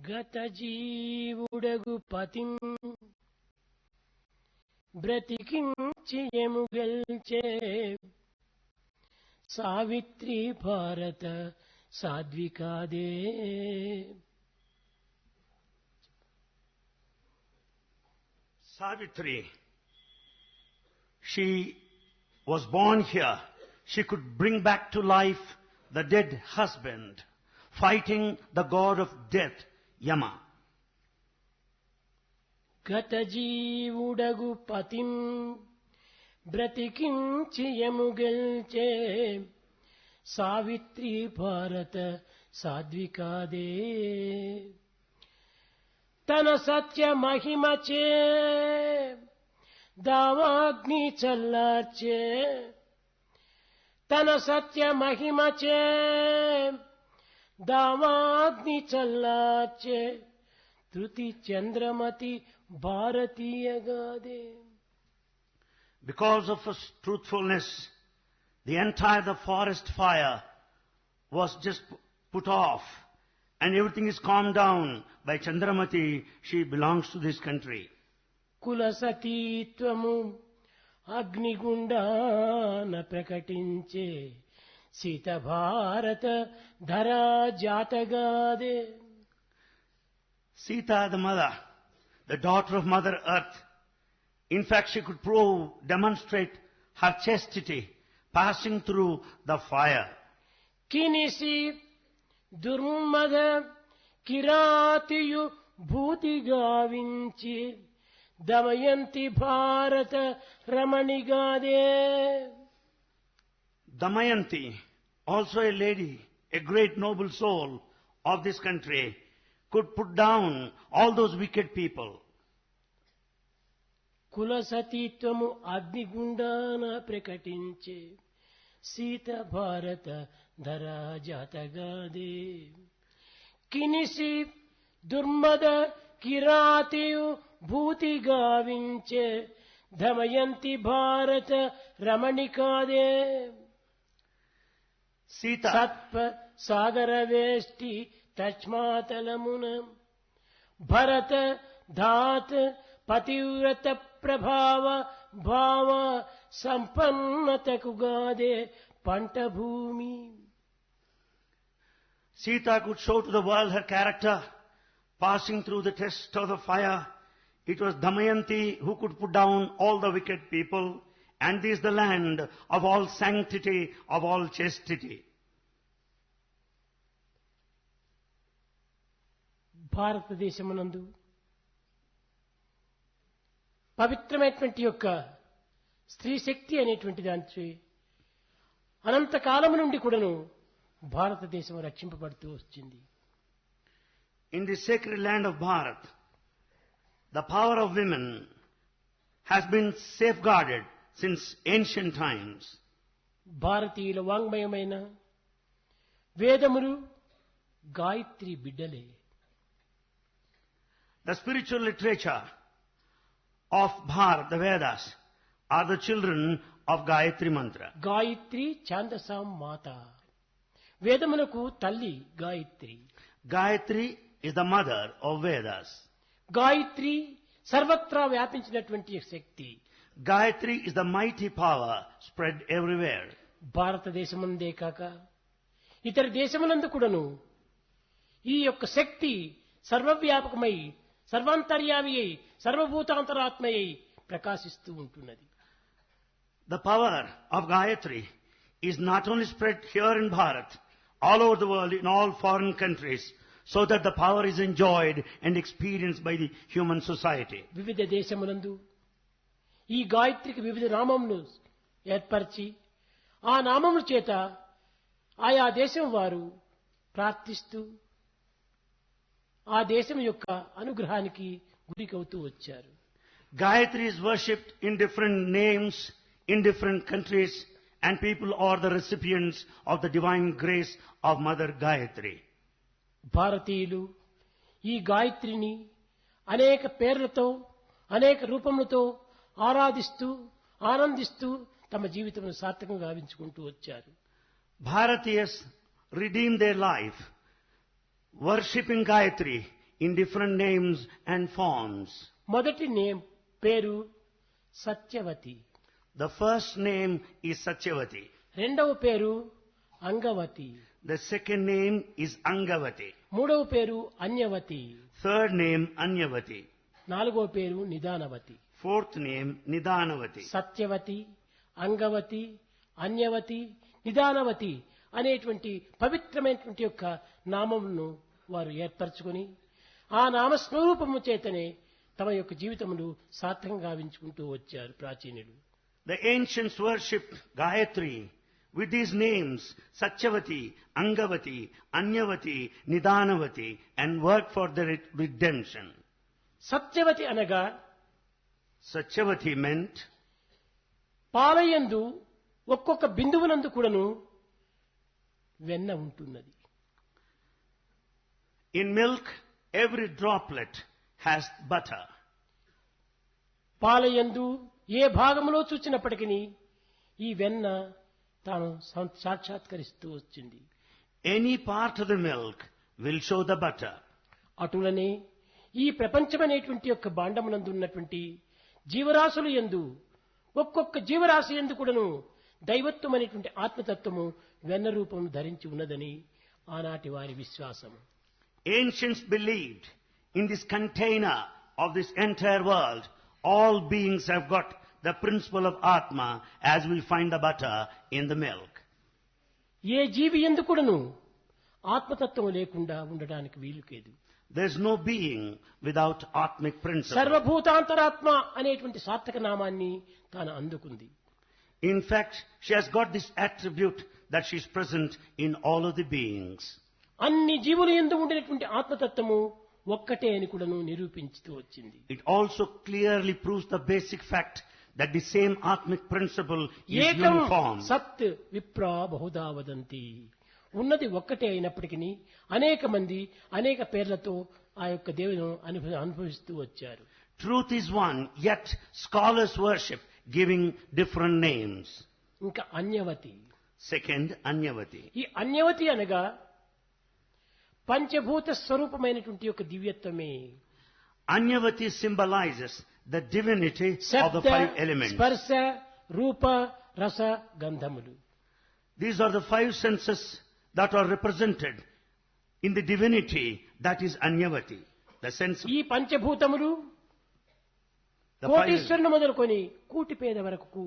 గత జీవుడగు పతిం బ్రతికించి ఎముగల్చే సావిత్రి భారత సాధ్వికాదే. Savitri, she was born here. She could bring back to life the dead husband, fighting the god of death, Yama. గత జీవుడగు పతిం బ్రతికించి ఎముగల్చే సావిత్రి భారత సాధ్వికాదే. తన సత్య మహిమచే దావాగ్ని చల్లార్చే, తన సత్య మహిమచే దావాగ్ని చల్లార్చే Tritiya Chandramati భారతీయగాదే. Because of his truthfulness, the forest fire was just put off, and everything is calmed down by Chandramati. She belongs to this country. కులసతీత్వము అగ్నిగుండాన ప్రకటించే సీత భారత ధరా జాతగాదే. Sita, the mother, the daughter of Mother Earth, in fact she could demonstrate her chastity passing through the fire. కినిసి దుర్మద కిరాతియు భూతి గావించి దమయంతి భారత రమణిగాదే. Damayanti, also a lady, a great noble soul of this country, could put down all those wicked people. కులసతీత్వము అగ్నిగుండాన ప్రకటించే సీత భారత ధరా జాతగాదే. కినిసి దుర్మద కిరాతియు భూతి గావించే దమయంతి భారత రమణికాదే. Sita, సత్వ సాగర వేష్టి తస్మాతలమున భరత ధాత్ పతివ్రత ప్రభావ భావ సంపన్నతకు గాదే పంట భూమి. Sita could show to the world her character, passing through the test of the fire. It was Damayanti who could put down all the wicked people, and this is the land of all sanctity, of all chastity. భారతదేశమునందు పవిత్రమైనటువంటి యొక్క స్త్రీ శక్తి అనేటువంటి దాని అనంతకాలము నుండి కూడాను భారతదేశం రక్షింపబడుతూ వచ్చింది. In the sacred land of Bharat, the power of women has been safeguarded since ancient times. భారతీయుల వాంగ్మయమైన వేదములు గాయత్రి బిడ్డలే. The spiritual literature of Bharat, the Vedas, are the children of Gayatri Mantra. Gayatri ఛాందసాం మాత, వేదములకు తల్లి Gayatri. Gayatri is the mother of Vedas. Gayatri సర్వత్రా వ్యాపించినటువంటి శక్తి. Gayatri is the mighty power spread everywhere. భారతదేశముందే కాక ఇతర దేశములందు కూడాను ఈ యొక్క శక్తి సర్వవ్యాపకమై సర్వాంతర్యామి అయి సర్వభూతాంతరాత్మయై ప్రకాశిస్తూ ఉంటున్నది. The power of Gayatri is not only spread here in Bharat, all over the world, in all foreign countries, so that the power is enjoyed and experienced by the human society. వివిధ దేశములందు ఈ గాయత్రికి వివిధ నామములు ఏర్పరిచి ఆ నామముల చేత ఆయా దేశం వారు ప్రార్థిస్తూ ఆ దేశం యొక్క అనుగ్రహానికి గురికవుతూ వచ్చారు. Gayatri is worshipped in different names in different countries, and people are the recipients of the divine grace of Mother Gayatri. భారతీయులు ఈ గాయత్రిని అనేక పేర్లతో అనేక రూపములతో ఆరాధిస్తూ ఆనందిస్తూ తమ జీవితమును సార్థకంగా గావించుకుంటూ వచ్చారు. Bharatiyas redeemed their life worshipping Gayatri in different names and forms. మొదటి పేరు Satyavathi, The first name is Satyavati. రెండవ పేరు Angavati, The second name is Angavati. మూడవ పేరు అన్యవతి, Third name Anyavati. నాలుగవ పేరు నిదానవతి. Fourth name Nidanavati. Satyavathi, Angavati, అన్యవతి, నిదానవతి అనేటువంటి పవిత్రమైనటువంటి యొక్క నామమును వారు ఏర్పరచుకొని ఆ నామస్వరూపము చేతనే తమ యొక్క జీవితమును సార్థకంగా గావించుకుంటూ వచ్చారు ప్రాచీనులు. The ancients worshipped Gayatri with these names Satyavati, Angavati, Anyavati, Nidanavati and worked for their redemption. Satyavathi అనగా Satyavati meant పాలయందు ఒక్కొక్క బిందువునందు కూడాను వెన్న ఉంటున్నది. in milk every droplet has butter. పాలయందు ఏ భాగంలో చూచినప్పటికీ ఈ వెన్న తాను సాక్షాత్కరిస్తూ వచ్చింది. Any part of the milk will show the butter. అటులనే ఈ ప్రపంచమనేటువంటి యొక్క భాండమునందు ఉన్నటువంటి జీవరాశుల యందు ఒక్కొక్క జీవరాశి యందు కూడాను దైవత్వం అనేటువంటి ఆత్మతత్వము వెన్న రూపం ధరించి ఉన్నదని ఆనాటి వారి విశ్వాసం. Ancients believed in this container of this entire world, all beings have got the principle of Atma as we find the butter in the milk. ఏ జీవి యందు కూడాను ఆత్మతత్వం లేకుండా ఉండడానికి వీలు లేదు. There is no being without Atmic principle. సర్వభూతాంతరాత్మ అనేటువంటి సార్థక నామాన్ని తాను అందుకుంది. In fact, she has got this attribute that she is present in all of the beings. అన్ని జీవుల యందు ఉండినటువంటి ఆత్మతత్వము ఒక్కటే అని కూడాను నిరూపించుతూ వచ్చింది. It also clearly proves the basic fact that the same Atmic principle is ఏకం uniform. సత్ విప్రా బహుదా వదంతి. ఉన్నది ఒక్కటే అయినప్పటికీ అనేక మంది అనేక పేర్లతో ఆ యొక్క దేవుని అనుభవిస్తూ వచ్చారు. Truth is one, yet scholars worship giving different names. ఇంకా అన్యవతి. Second, Anyavati. ఈ అన్యవతి అనగా పంచభూత స్వరూపమైనటువంటి యొక్క దివ్యత్వమే. Anyavati symbolizes the divinity of the శబ్ద, five elements. స్పర్శ, రూప, రస, గంధములు. These are the five senses that are represented in the divinity that is Anyavati. The sense of ఈ పంచభూతములు the five. కోటీశ్వరుని మొదలుకొని కూటి పేద వరకు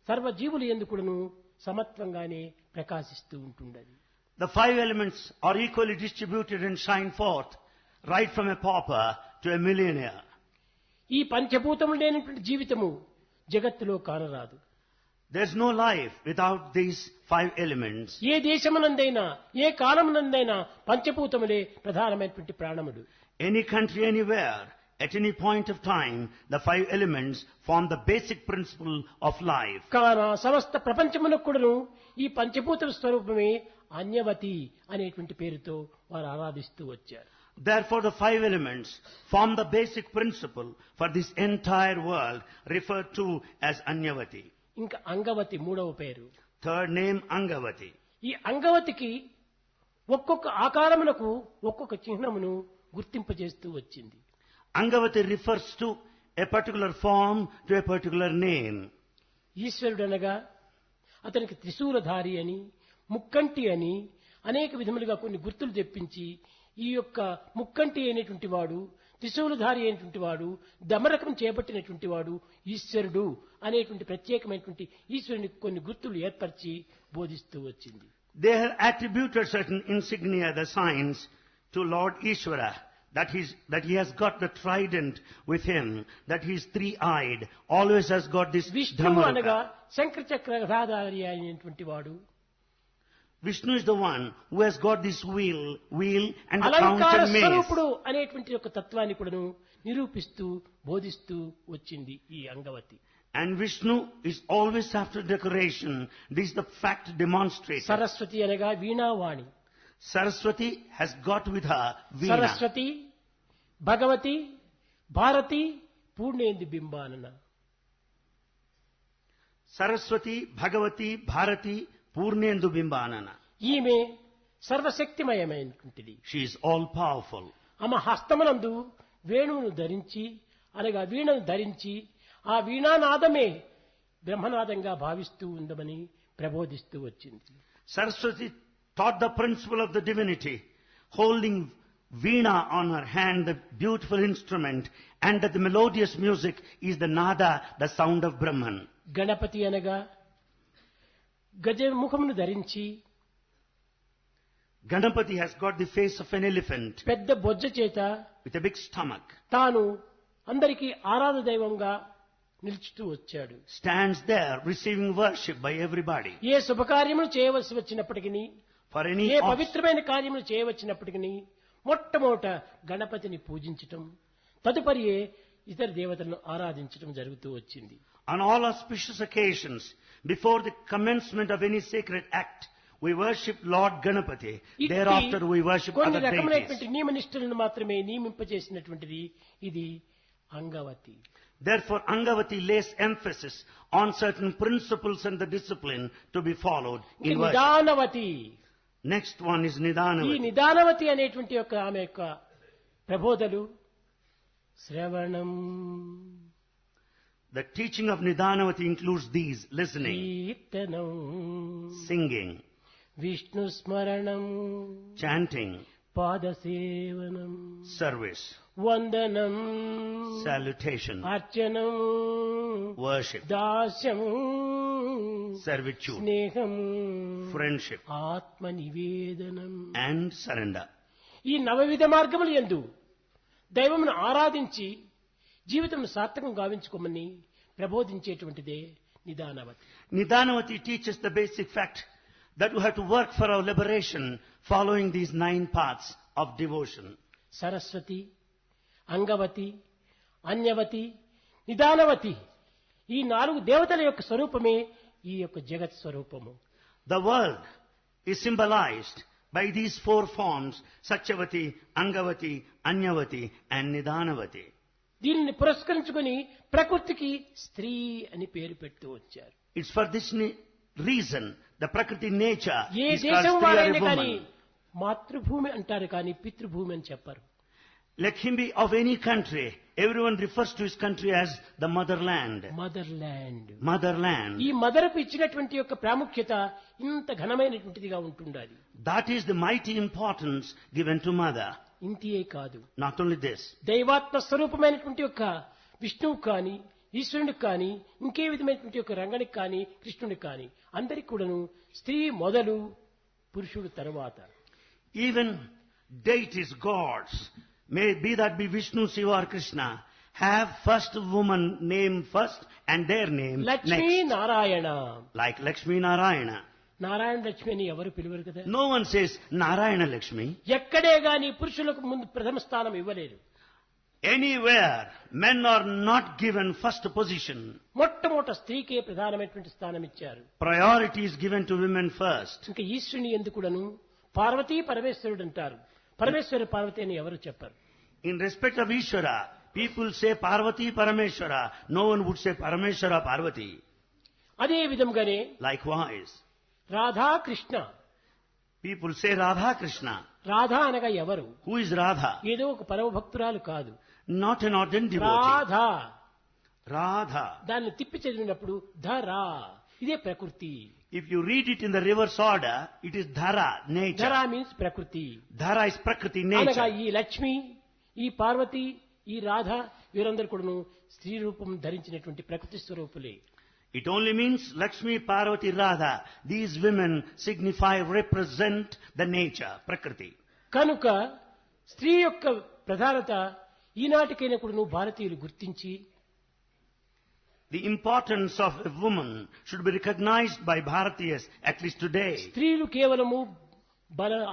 సర్వజీవులు ఎందుకును సమత్వంగానే ప్రకాశిస్తూ ఉంటుండది. The five elements are equally distributed and shine forth, right from a pauper to a millionaire. ఈ పంచభూతములు లేనటువంటి జీవితము జగత్తులో కానరాదు. There is no life without these five elements. ఏ దేశమునందైనా ఏ కాలమునందైనా పంచభూతములే ప్రధానమైనటువంటి ప్రాణములు. Any country, anywhere, at any point of time, the five elements form the basic principle of life. కాన సమస్త ప్రపంచమునకు కూడాను ఈ పంచభూత స్వరూపమే అన్యవతి అనేటువంటి పేరుతో వారు ఆరాధిస్తూ వచ్చారు. Therefore, the five elements form the basic principle for this entire world, referred to as Anyavati. ఇంకా అంగవతి మూడవ పేరు. Third name, Angavati. ఈ అంగవతికి ఒక్కొక్క ఆకారమునకు ఒక్కొక్క చిహ్నమును గుర్తింపజేస్తూ వచ్చింది. Angavati refers to a particular form, to a particular name. ఈశ్వరుడనగా అతనికి త్రిశూలధారి అని, ముక్కంటి అని అనేక విధములుగా కొన్ని గుర్తులు తెప్పించి ఈ యొక్క ముక్కంటి అయినటువంటి వాడు, త్రిశూలధారి అయినటువంటి వాడు, దమరకం చేపట్టినటువంటి వాడు ఈశ్వరుడు అనేటువంటి ప్రత్యేకమైనటువంటి ఈశ్వరుని కొన్ని గుర్తులు ఏర్పరిచి బోధిస్తూ వచ్చింది. They have attributed certain insignia, the signs, to Lord Ishvara, that he has got the trident with him, that he is three-eyed, always has got this విష్ణువు అనగా dhamaraka. శంకర చక్రధారి అయినటువంటి వాడు, Vishnu is the one who has got this wheel and the అలంకార crown and mace. స్వరూపుడు అనేటువంటి యొక్క తత్వాన్ని కూడాను నిరూపిస్తూ బోధిస్తూ వచ్చింది ఈ Angavati. And Vishnu is always after decoration. This is the fact demonstrated. Saraswati అనగా Veenavani. Saraswati has got with her Veena. Saraswati, Bhagavati, Bharati, Purnendu బింబానన. Saraswati, Bhagavati, Bharati, Purnendu Bimbanana. ఈమె సర్వశక్తిమయమైనటువంటిది. She is all powerful. ఆమె హస్తమునందు వేణువును ధరించి అనగా వీణను ధరించి ఆ వీణానాదమే బ్రహ్మనాదంగా భావిస్తూ ఉందమని ప్రబోధిస్తూ వచ్చింది. Saraswati taught the principle of the divinity, holding veena on her hand, the beautiful instrument, and that the melodious music is the nada, the sound of Brahman. Ganapati అనగా గజముఖమును ధరించి Ganapati has got the face of an elephant పెద్ద బొజ్జ చేత with a big stomach. తాను అందరికీ ఆరాధ దైవంగా నిలుచుతూ వచ్చాడు. Stands there receiving worship by everybody. ఏ శుభకార్యములు చేయవలసి వచ్చినప్పటికీ, For any ఏ పవిత్రమైన కార్యములు చేయవచ్చినప్పటికీ మొట్టమొదట గణపతిని పూజించటం, తదుపరి ఇతర దేవతలను ఆరాధించటం జరుగుతూ వచ్చింది. On all auspicious occasions, before the commencement of any sacred act, we worship Lord Ganapati. Thereafter we worship కొన్ని other రకమైనటువంటి deities. నియమనిష్టలను మాత్రమే నియమింపజేసినటువంటిది ఇది Angavati. Therefore, Angavati lays emphasis on certain principles and the discipline to be followed in worship. నిదానవతి. Next one is ఈ Nidanavati. నిదానవతి అనేటువంటి యొక్క ఆమె యొక్క ప్రబోధలు శ్రవణం, The teaching of Nidanavati includes these: listening, కీర్తనం, singing, విష్ణు స్మరణం, chanting, పాదసేవనం, service, వందనం, salutation, అర్చనం, worship, దాస్యం, servitude, స్నేహం, friendship, ఆత్మ నివేదనం. and surrender. ఈ నవవిధ మార్గములు యందు దైవమును ఆరాధించి జీవితం సార్థకం గావించుకోమని ప్రబోధించేటువంటిదే నిదానవతి. Nidanavati teaches the basic fact that we have to work for our liberation following these 9 paths of devotion. Saraswati, Angavati, అన్యవతి, నిదానవతి ఈ 4 దేవతల యొక్క స్వరూపమే ఈ యొక్క జగత్ స్వరూపము. The world is symbolized by these 4 forms: Satyavati, Angavati, Anyavati and Nidanavati. దీనిని పురస్కరించుకొని ప్రకృతికి స్త్రీ అని పేరు పెడుతూ వచ్చారు. It's for this reason the Prakriti nature A is called దేశం Stri or వారైనా a కానీ woman. మాతృభూమి అంటారు కానీ పితృభూమి అని చెప్పరు. Let him be of any country, everyone refers to his country as the motherland. Mother land. Motherland. ఈ మదర్కు ఇచ్చినటువంటి యొక్క ప్రాముఖ్యత ఇంత ఘనమైనటువంటిదిగా ఉంటుండాలి. That is the mighty importance given to mother. ఇంతియే కాదు, Not only this, దైవాత్మ స్వరూపమైనటువంటి యొక్క విష్ణువు కానీ ఈశ్వరునికి కానీ ఇంకే విధమైనటువంటి యొక్క రంగనికి కానీ కృష్ణునికి కానీ అందరికి కూడాను స్త్రీ మొదలు పురుషుడు తరువాత. even deities, gods, may be that be Vishnu, Shiva or Krishna, have first woman name first and their name Lakshmi next. Narayana. Like Lakshmi Narayana. Narayana Lakshmi అని ఎవరు పిలువరు కదా. No one says Narayana Lakshmi. ఎక్కడే గాని పురుషులకు ముందు ప్రథమ స్థానం ఇవ్వలేదు. Anywhere men are not given first position. మొట్టమొదట స్త్రీకే ప్రధానమైనటువంటి స్థానం ఇచ్చారు. Priority is given to women first. ఇంకా ఈశ్వరుని ఎందుకుడను పార్వతీ పరమేశ్వరుడు అంటారు. పరమేశ్వర పార్వతి అని ఎవరు చెప్పరు. In respect of Ishvara, people say Parvati Parameshwara. No one would say Parameshwara Parvati. అదే విధంగానే Likewise, Radha Krishna. people say Radha Krishna. Radha అనగా ఎవరు? Who is Radha? ఏదో ఒక పరమ భక్తురాలు కాదు. Not an ordinary devotee. Radha. Radha. దాన్ని తిప్పి చదివినప్పుడు ధరా, ఇదే ప్రకృతి. If you read it in the reverse order, it is Dhara, nature. Dhara means ప్రకృతి. Dhara is Prakriti, అనగా nature. ఈ లక్ష్మి, ఈ పార్వతి, ఈ రాధ వీరందరూ కూడాను స్త్రీ రూపం ధరించినటువంటి ప్రకృతి స్వరూపులే. It only means Lakshmi, Parvati, Radha. These women signify, represent the nature, Prakriti. కనుక స్త్రీ యొక్క ప్రధానత ఈనాటికైనా కూడాను భారతీయులు గుర్తించి The importance of a woman should be recognized by Bharatiyas, at least today. స్త్రీలు కేవలము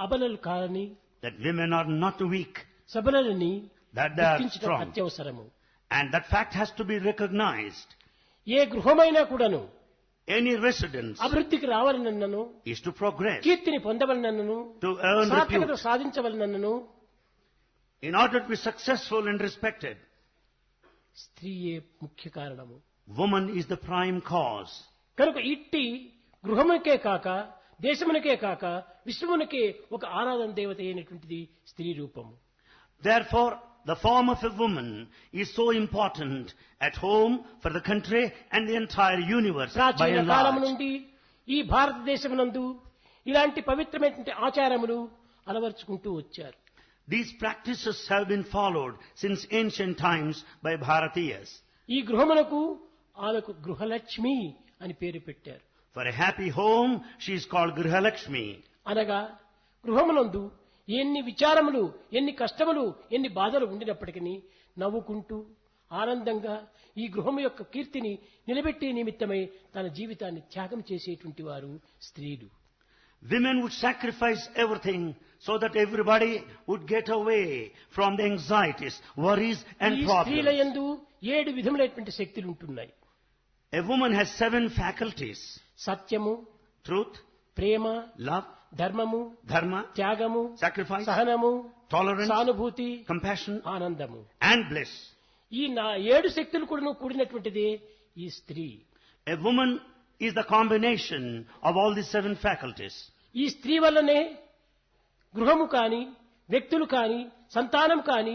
అబలలు కాదని, That women are not weak, సబలని that they are గుర్తించడం strong. అత్యవసరము. And that fact has to be recognized. ఏ గృహమైనా కూడాను Any residence అభివృద్ధికి రావాలనన్నను, is to progress, కీర్తిని పొందవలనను, to earn సార్థకత repute. సాధించవలనను In order to be successful and respected, స్త్రీయే ముఖ్య కారణము. woman is the prime cause. కనుక ఇట్టి గృహమునకే కాక దేశమునకే కాక విశ్వమునకే ఒక ఆరాధన దేవత అయినటువంటిది స్త్రీ రూపము. Therefore, the form of a woman is so important at home, for the country and the entire universe by ప్రాచీన and కాలం large. నుండి ఈ భారతదేశమునందు ఇలాంటి పవిత్రమైనటువంటి ఆచారములు అలవర్చుకుంటూ వచ్చారు. These practices have been followed since ancient times by Bharatiyas. ఈ గృహమునకు ఆమెకు గృహలక్ష్మి అని పేరు పెట్టారు. For a happy home, she is called Grihalakshmi. అనగా గృహమునందు ఎన్ని విచారములు, ఎన్ని కష్టములు, ఎన్ని బాధలు ఉండినప్పటికీ నవ్వుకుంటూ ఆనందంగా ఈ గృహము యొక్క కీర్తిని నిలబెట్టే నిమిత్తమై తన జీవితాన్ని త్యాగం చేసేటువంటి వారు స్త్రీలు. Women would sacrifice everything so that everybody would get away from the anxieties, worries and ఈ స్త్రీల problems. యందు 7 విధములైనటువంటి శక్తులు ఉంటున్నాయి. A woman has 7 faculties: సత్యము, truth, ప్రేమ, love, ధర్మము, dharma, త్యాగము, sacrifice, సహనము, tolerance, సానుభూతి, compassion ఆనందము. and bliss. ఈ 7 శక్తులు కూడాను కూడినటువంటిదే ఈ స్త్రీ. A woman is the combination of all these 7 faculties. ఈ స్త్రీ వల్లనే గృహము కాని, వ్యక్తులు కాని, సంతానం కాని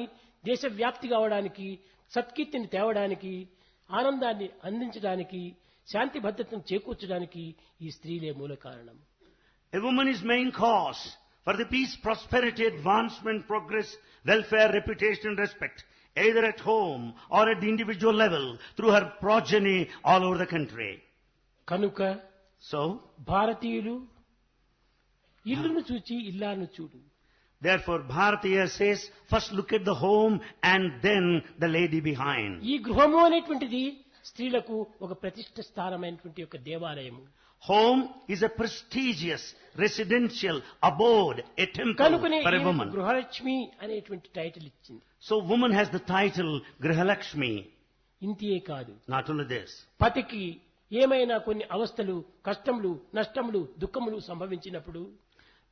దేశవ్యాప్తి కావడానికి, సత్కీర్తిని తేవడానికి, ఆనందాన్ని అందించడానికి, శాంతి భద్రతను చేకూర్చడానికి ఈ స్త్రీలే మూల కారణం. A woman is main cause for the peace, prosperity, advancement, progress, welfare, reputation and respect, either at home or at the individual level, through her progeny all over the country. కనుక So, భారతీయులు ఇల్లును చూచి ఇల్లాను చూడు. therefore, Bharatiya says, first look at the home and then the lady behind. ఈ గృహము అనేటువంటిది స్త్రీలకు ఒక ప్రతిష్ఠ స్థానమైనటువంటి ఒక దేవాలయము. Home is a prestigious residential abode, a temple కనుకనే for a ఈ woman. గృహలక్ష్మి అనేటువంటి టైటిల్ ఇచ్చింది. So, woman has the title Grihalakshmi. ఇంతియే కాదు, Not only this, పతికి ఏమైనా కొన్ని అవస్థలు, కష్టములు, నష్టములు, దుఃఖములు సంభవించినప్పుడు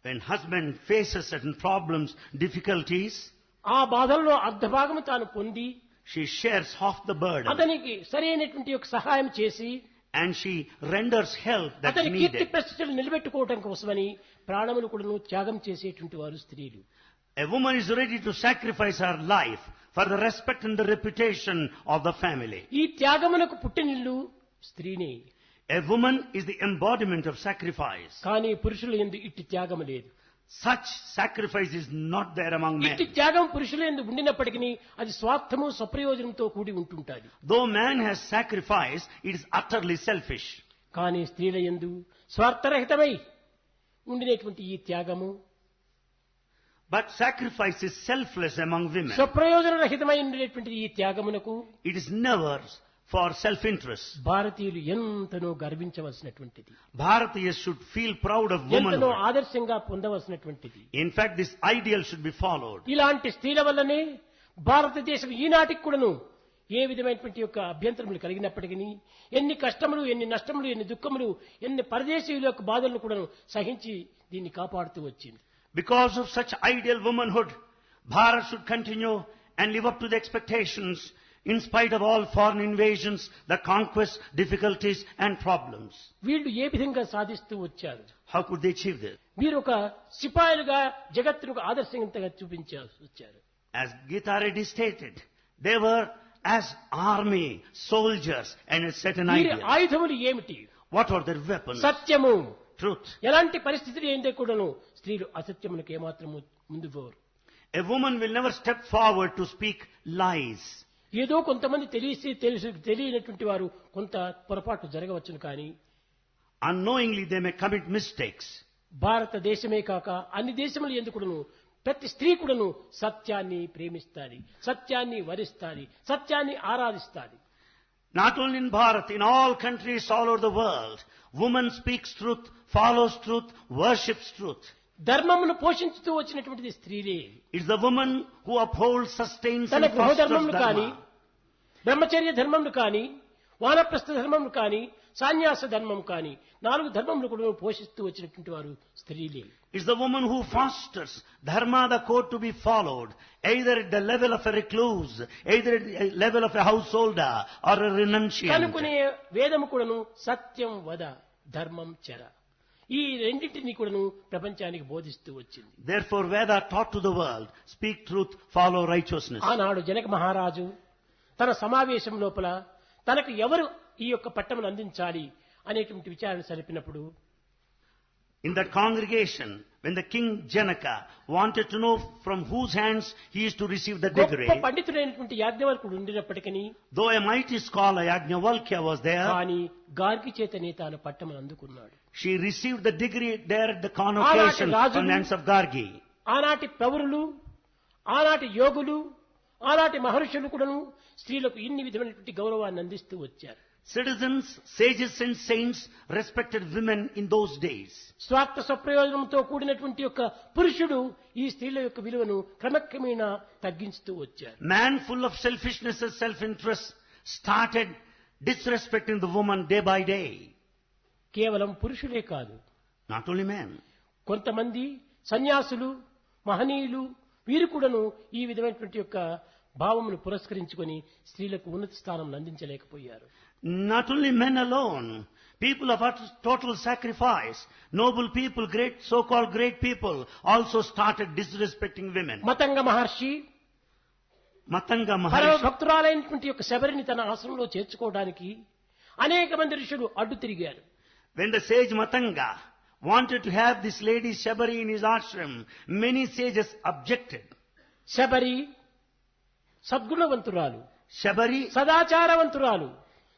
when husband faces certain problems, difficulties, ఆ బాధల్లో అర్ధభాగము తాను పొంది she shares half the burden అతనికి సరైనటువంటి ఒక సహాయం చేసి and she renders help that's అతని కీర్తి needed. ప్రతిష్టలు నిలబెట్టుకోవటం కోసమని ప్రాణములు కూడాను త్యాగం చేసేటువంటి వారు స్త్రీలు. A woman is ready to sacrifice her life for the respect and the reputation of the family. ఈ త్యాగమునకు పుట్టినిల్లు స్త్రీనే. A woman is the embodiment of sacrifice. కానీ పురుషుల యందు ఇట్టి త్యాగము లేదు. Such sacrifice is not there among men. ఇట్టి త్యాగం పురుషుల యందు ఉండినప్పటికీ అది స్వార్థము, స్వప్రయోజనంతో కూడి ఉంటుంటాది. Though man has sacrifice, it is utterly selfish. కానీ స్త్రీల యందు స్వార్థరహితమై ఉండినటువంటి ఈ త్యాగము But sacrifice is selfless among women. స్వప్రయోజన రహితమై ఉండినటువంటి ఈ త్యాగమునకు It is never for self-interest. భారతీయులు ఎంతనో గర్వించవలసినటువంటిది, Bharatiyas should feel proud of ఎంతనో womanhood. ఆదర్శంగా పొందవలసినటువంటిది. In fact, this ideal should be followed. ఇలాంటి స్త్రీల వల్లనే భారతదేశం ఈనాటికి కూడాను ఏ విధమైనటువంటి యొక్క అభ్యంతరములు కలిగినప్పటికీ, ఎన్ని కష్టములు, ఎన్ని నష్టములు, ఎన్ని దుఃఖములు, ఎన్ని పరదేశీయుల యొక్క బాధలను కూడాను సహించి దీన్ని కాపాడుతూ వచ్చింది. Because of such ideal womanhood, Bharat should continue and live up to the expectations in spite of all foreign invasions, the conquests, difficulties and problems. వీళ్ళు ఏ విధంగా సాధిస్తూ వచ్చారు? How could they achieve this? వీరు ఒక సిపాయిలుగా జగత్తుకు ఆదర్శంగా చూపించారు వచ్చారు. As Gita already stated, they were as army, soldiers and a certain వీరి ideal. ఆయుధములు ఏమిటి? What are their weapons? సత్యము. Truth. ఎలాంటి పరిస్థితులు ఏంటే కూడాను స్త్రీలు అసత్యములకు ఏమాత్రము ముందు పోరు. A woman will never step forward to speak lies. ఏదో కొంతమంది తెలియనటువంటి వారు కొంత పొరపాటు జరగవచ్చును, కానీ Unknowingly they may commit mistakes. భారతదేశమే కాక అన్ని దేశములు ఎందుకును ప్రతి స్త్రీ కూడాను సత్యాన్ని ప్రేమిస్తాది, సత్యాన్ని వరిస్తాది, సత్యాన్ని ఆరాధిస్తాది. Not only in Bharat, in all countries all over the world, woman speaks truth, follows truth, worships truth. ధర్మమును పోషించుతూ వచ్చినటువంటిది స్త్రీలే. It's the woman who upholds, sustains తన and గృహ fosters ధర్మమును కానీ, dharma. బ్రహ్మచర్య ధర్మమును కానీ, వానప్రస్థ ధర్మమును కానీ, సన్యాస ధర్మం కానీ 4 ధర్మములు కూడా పోషిస్తూ వచ్చినటువంటి వారు స్త్రీలే. It's the woman who fosters dharma, the code to be followed, either at the level of a recluse, either at the level of a householder or a renunciant. కనుకునే వేదము కూడాను సత్యం వద ధర్మం చర, ఈ రెండింటినీ కూడాను ప్రపంచానికి బోధిస్తూ వచ్చింది. Therefore, Veda taught to the world, speak truth, follow righteousness. ఆనాడు జనక మహారాజు తన సమావేశం లోపల తనకు ఎవరు ఈ యొక్క పట్టమును అందించాలి అనేటువంటి విచారణ సరిపినప్పుడు, In that congregation, when the king Janaka wanted to know from whose hands he is to receive the degree, గొప్ప పండితుడైనటువంటి యాజ్ఞవల్కుడు ఉండినప్పటికీ, though a mighty scholar Yajnavalkya was there, కానీ గార్గి చేతనే తాను పట్టమును అందుకున్నాడు. she received the degree there at the convocation from the hands of Gargi. ఆనాటి పౌరులు, ఆనాటి యోగులు, ఆనాటి మహర్షులు కూడాను స్త్రీలకు ఇన్ని విధమైనటువంటి గౌరవాన్ని అందిస్తూ వచ్చారు. Citizens, sages and saints respected women in those days. స్వార్థ స్వప్రయోజనంతో కూడినటువంటి యొక్క పురుషుడు ఈ స్త్రీల యొక్క విలువను క్రమక్రమేణా తగ్గించుతూ వచ్చారు. Man full of selfishness and self-interest started disrespecting the woman day by day. కేవలం పురుషులే కాదు, Not only men. కొంతమంది సన్యాసులు, మహనీయులు వీరు కూడాను ఈ విధమైనటువంటి యొక్క భావమును పురస్కరించుకొని స్త్రీలకు ఉన్నత స్థానం అందించలేకపోయారు. Not only men alone, people of total sacrifice, noble people, great so-called great people also started disrespecting women. Matanga మహర్షి పరమ భక్తురాలైనటువంటి యొక్క శబరిని తన ఆశ్రమంలో చేర్చుకోవడానికి అనేక మంది ఋషులు అడ్డు తిరిగారు. When the sage Matanga wanted to have this lady Shabari in his ashram, many sages objected. Sabari సద్గుణవంతురాలు, Shabari, సదాచారవంతురాలు,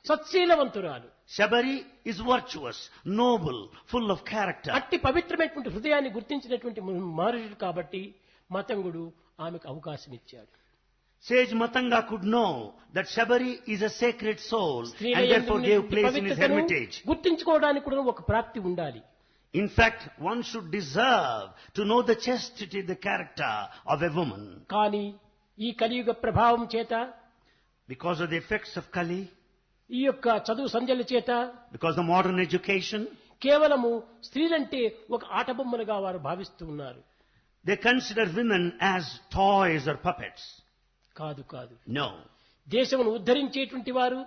సత్శీలవంతురాలు. Shabari is virtuous, noble, full of character. అట్టి పవిత్రమైనటువంటి హృదయాన్ని గుర్తించినటువంటి మహర్షుడు కాబట్టి మతంగుడు ఆమెకు అవకాశం ఇచ్చాడు. Sage Matanga could know that Shabari is a sacred soul and therefore gave place in his hermitage. గుర్తించుకోవడానికి కూడా ఒక ప్రాప్తి ఉండాలి. In fact, one should deserve to know the chastity, the character of a woman. కానీ ఈ కలియుగ ప్రభావం చేత, Because of the effects of Kali, ఈ యొక్క చదువు సంధ్యల చేత, because of modern education, కేవలము స్త్రీలంటే ఒక ఆటబొమ్మలుగా వారు భావిస్తూ ఉన్నారు. they consider women as toys or puppets. కాదు కాదు, No. దేశమును ఉద్ధరించేటువంటి వారు,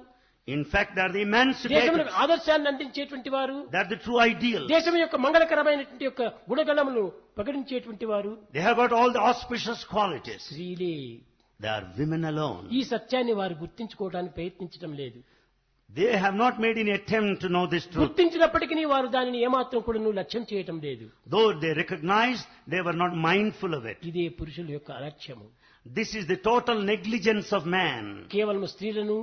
In fact, they are the emancipators. దేశములకు ఆదర్శాన్ని అందించేటువంటి వారు, They are the true ideals. దేశం యొక్క మంగళకరమైనటువంటి యొక్క గుణగణములు ప్రకటించేటువంటి వారు They have got all the auspicious qualities. స్త్రీలే. They are women alone. ఈ సత్యాన్ని వారు గుర్తించుకోవడానికి ప్రయత్నించడం లేదు. They have not made any attempt to know this truth. గుర్తించినప్పటికీ వారు దానిని ఏమాత్రం కూడా లక్ష్యం చేయటం లేదు. Though they recognized, they were not mindful of it. ఇదే పురుషుల యొక్క అలక్ష్యము. This is the total negligence of man. కేవలం స్త్రీలను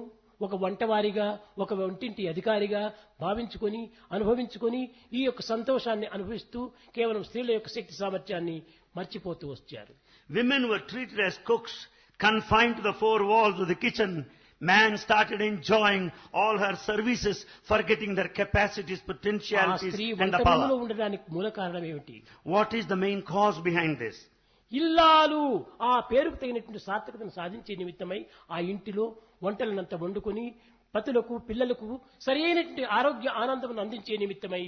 ఒక వంటవారిగా, ఒక వంటింటి అధికారిగా భావించుకొని, అనుభవించుకొని ఈ యొక్క సంతోషాన్ని అనుభవిస్తూ కేవలం స్త్రీల యొక్క శక్తి సామర్థ్యాన్ని మర్చిపోతూ వచ్చారు. Women were treated as cooks, confined to the four walls of the kitchen. Man started enjoying all her services, forgetting their capacities, ఆ potentialities స్త్రీ and the వంటగదిలో power. ఉండడానికి మూల కారణం ఏమిటి? What is the main cause behind this? ఇల్లాలు ఆ పేరుకు తగినటువంటి సార్థకతను సాధించే నిమిత్తమై ఆ ఇంటిలో వంటలనంత వండుకొని పతులకు, పిల్లలకు సరైనటువంటి ఆరోగ్య ఆనందమును అందించే నిమిత్తమై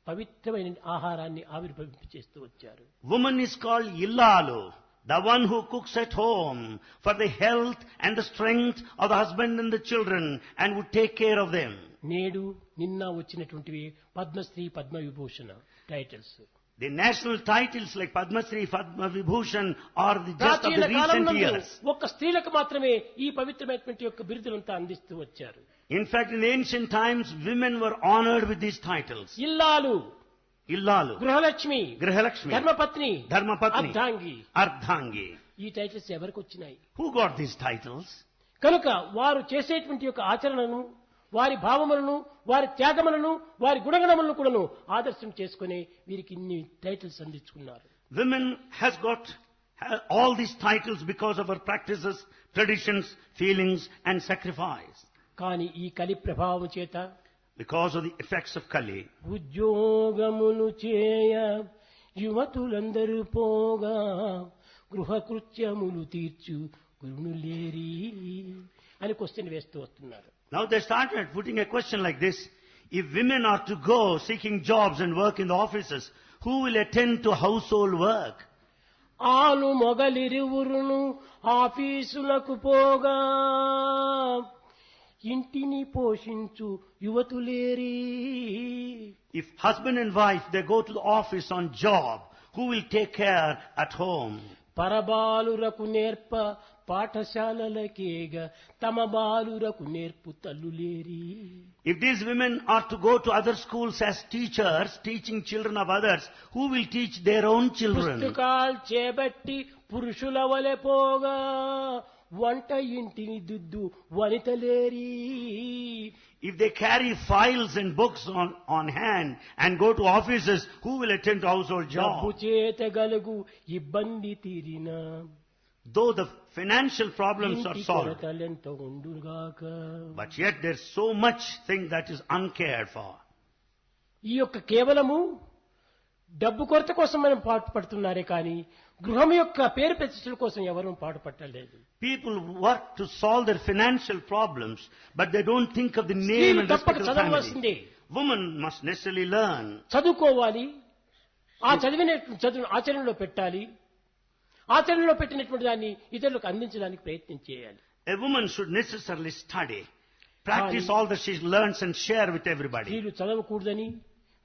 పవిత్రమైన ఆహారాన్ని ఆవిర్భవింపచేస్తూ వచ్చారు. Woman is called Illalu, the one who cooks at home for the health and the strength of the husband and the children and would take care of them. నేడు నిన్న వచ్చినటువంటివి Padmashri, Padma Vibhushan titles. The national titles like Padma Shri, Padma Vibhushan are just of the recent years. ఒక్క స్త్రీలకు మాత్రమే ఈ పవిత్రమైనటువంటి యొక్క బిరుదులంతా అందిస్తూ వచ్చారు. In fact, in ancient times, women were honored with these titles. ఇల్లాలు, Illalu, గృహలక్ష్మి, Grihalakshmi, ధర్మపత్ని, Dharmapatni, అర్ధాంగి. Ardhangi. ఈ టైటిల్స్ ఎవరికి వచ్చినాయి? Who got these titles? కనుక వారు చేసేటువంటి యొక్క ఆచరణను, వారి భావములను, వారి త్యాగములను, వారి గుణగణములను కూడాను ఆదర్శం చేసుకుని వీరికి ఇన్ని titles అందించుకున్నారు. Women has got all these titles because of her practices, traditions, feelings and sacrifice. కానీ ఈ కలి ప్రభావం చేత, Because of the effects of Kali, ఉద్యోగములు చేయ యువతులందరూ పోగా గృహకృత్యములు తీర్చు గురునులేరి అని క్వశ్చన్ వేస్తూ వస్తున్నారు. now they started putting a question like this: if women are to go seeking jobs and work in the offices, who will attend to household work? ఆలు మొగలిరువురును ఆఫీసులకు పోగా ఇంటిని పోషించు యువతులేరి. If husband and wife, they go to the office on job, who will take care at home? పరబాలురకు నేర్ప పాఠశాలలకేగ తమ బాలురకు నేర్పు తల్లులేరి. If these women are to go to other schools as teachers, teaching children of others, who will teach their own children? పుస్తకాలు చేబట్టి పురుషుల వలె పోగా వంట ఇంటిని దుద్దు వనితలేరి. If they carry files and books on hand and go to offices, who will attend to household డబ్బు jobs? చేత గలుగు ఇబ్బంది తీరిన Though the financial problems are ఇంటి solved, కొరతలెంత ఉండుగాక. but yet there's so much thing that is uncared for. ఈ యొక్క కేవలము డబ్బు కొరత కోసం మనం పాటుపడుతున్నారే కానీ గృహం యొక్క పేరు ప్రతిష్టల కోసం ఎవరూ పాటుపట్టలేదు. People work to solve their financial problems, but they don't think of the name స్త్రీలు and తప్పక respect of the చదవవలసిందే. family. Women must necessarily learn. చదువుకోవాలి. ఆ చదివినటువంటి చదువును ఆచరణలో పెట్టాలి. ఆచరణలో పెట్టినటువంటి దాన్ని ఇతరులకు అందించడానికి ప్రయత్నం చేయాలి. A woman should necessarily study, practice all that she learns and share with everybody. వీళ్ళు చదవకూడదని,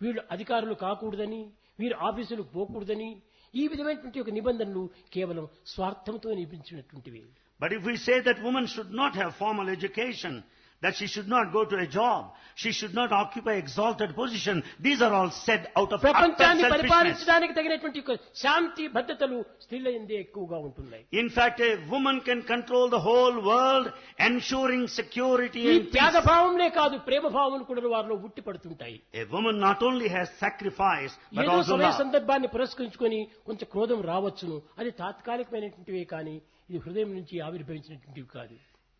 వీళ్ళు అధికారులు కాకూడదని, వీరు ఆఫీసులకు పోకూడదని ఈ విధమైనటువంటి ఒక నిబంధనలు కేవలం స్వార్థంతో నిపించినటువంటివి. But if we say that women should not have formal education, that she should not go to a job, she should not occupy exalted position, these are all said out of utter ప్రపంచాన్ని selfishness. పరిపాలించడానికి తగినటువంటి ఒక శాంతి భద్రతలు స్త్రీల యందే ఎక్కువగా ఉంటున్నాయి. In fact, a woman can control the whole world, ensuring security ఈ and peace. త్యాగభావంనే కాదు ప్రేమ భావములు కూడా వారిలో ఉట్టి పడుతుంటాయి. A woman not only has sacrifice, but ఏదో also సమయ love. సందర్భాన్ని పురస్కరించుకొని కొంచెం క్రోధం రావచ్చును, అది తాత్కాలికమైనటువంటివే కానీ ఇది హృదయం నుంచి ఆవిర్భవించినటువంటివి కాదు.